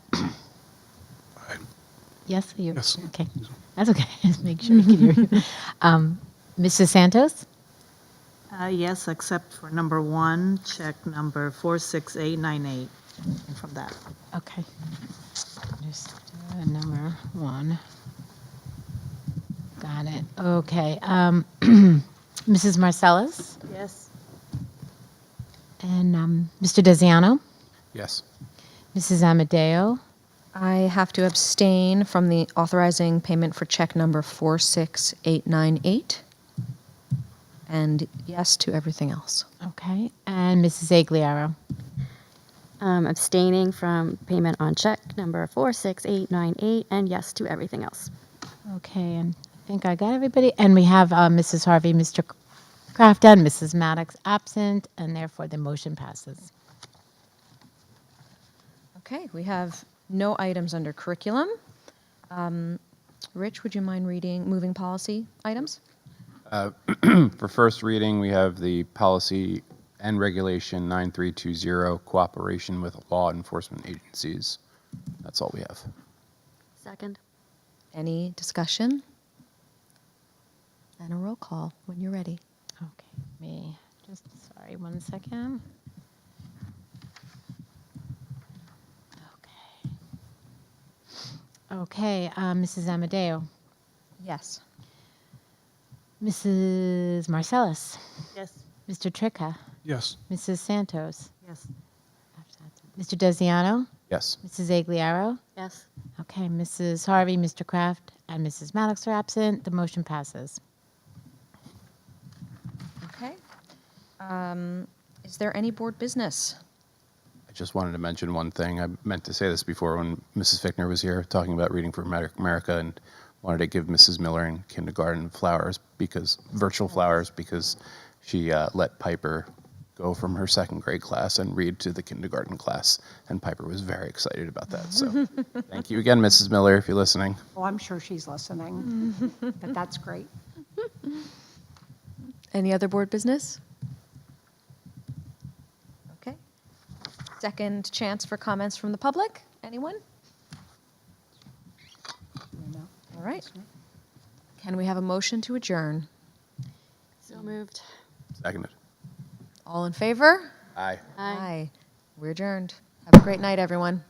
Yes, you. Yes. Okay, that's okay. Just make sure we can hear you. Mrs. Santos. Yes, except for number 1, check number 46898. And from that. Okay. Just number 1. Got it. Okay. Mrs. Marcellus Yes. and Mr. Desiano. Yes. Mrs. Amadeo. I have to abstain from the authorizing payment for check number 46898. And yes to everything else. Okay. And Mrs. Agliaro. Abstaining from payment on check number 46898 and yes to everything else. Okay, and I think I got everybody. And we have Mrs. Harvey, Mr. Kraft, and Mrs. Maddox absent, and therefore the motion passes. Okay, we have no items under curriculum. Rich, would you mind moving policy items? For first reading, we have the policy and regulation 9320, cooperation with law enforcement agencies. That's all we have. Second. Any discussion? And a roll call when you're ready. Okay, sorry, 1 second. Okay, Mrs. Amadeo. Yes. Mrs. Marcellus. Yes. Mr. Tricka. Yes. Mrs. Santos. Yes. Mr. Desiano. Yes. Mrs. Agliaro. Yes. Okay, Mrs. Harvey, Mr. Kraft, and Mrs. Maddox are absent. The motion passes. Okay. Is there any board business? I just wanted to mention one thing. I meant to say this before when Mrs. Fickner was here talking about Reading for America, and wanted to give Mrs. Miller in kindergarten virtual flowers, because she let Piper go from her 2nd grade class and read to the kindergarten class, and Piper was very excited about that. So thank you again, Mrs. Miller, if you're listening. Oh, I'm sure she's listening, but that's great. Any other board business? Okay. Second chance for comments from the public. Anyone? All right. Can we have a motion to adjourn? So moved. Seconded. All in favor? Aye. Aye. We're adjourned. Have a great night, everyone.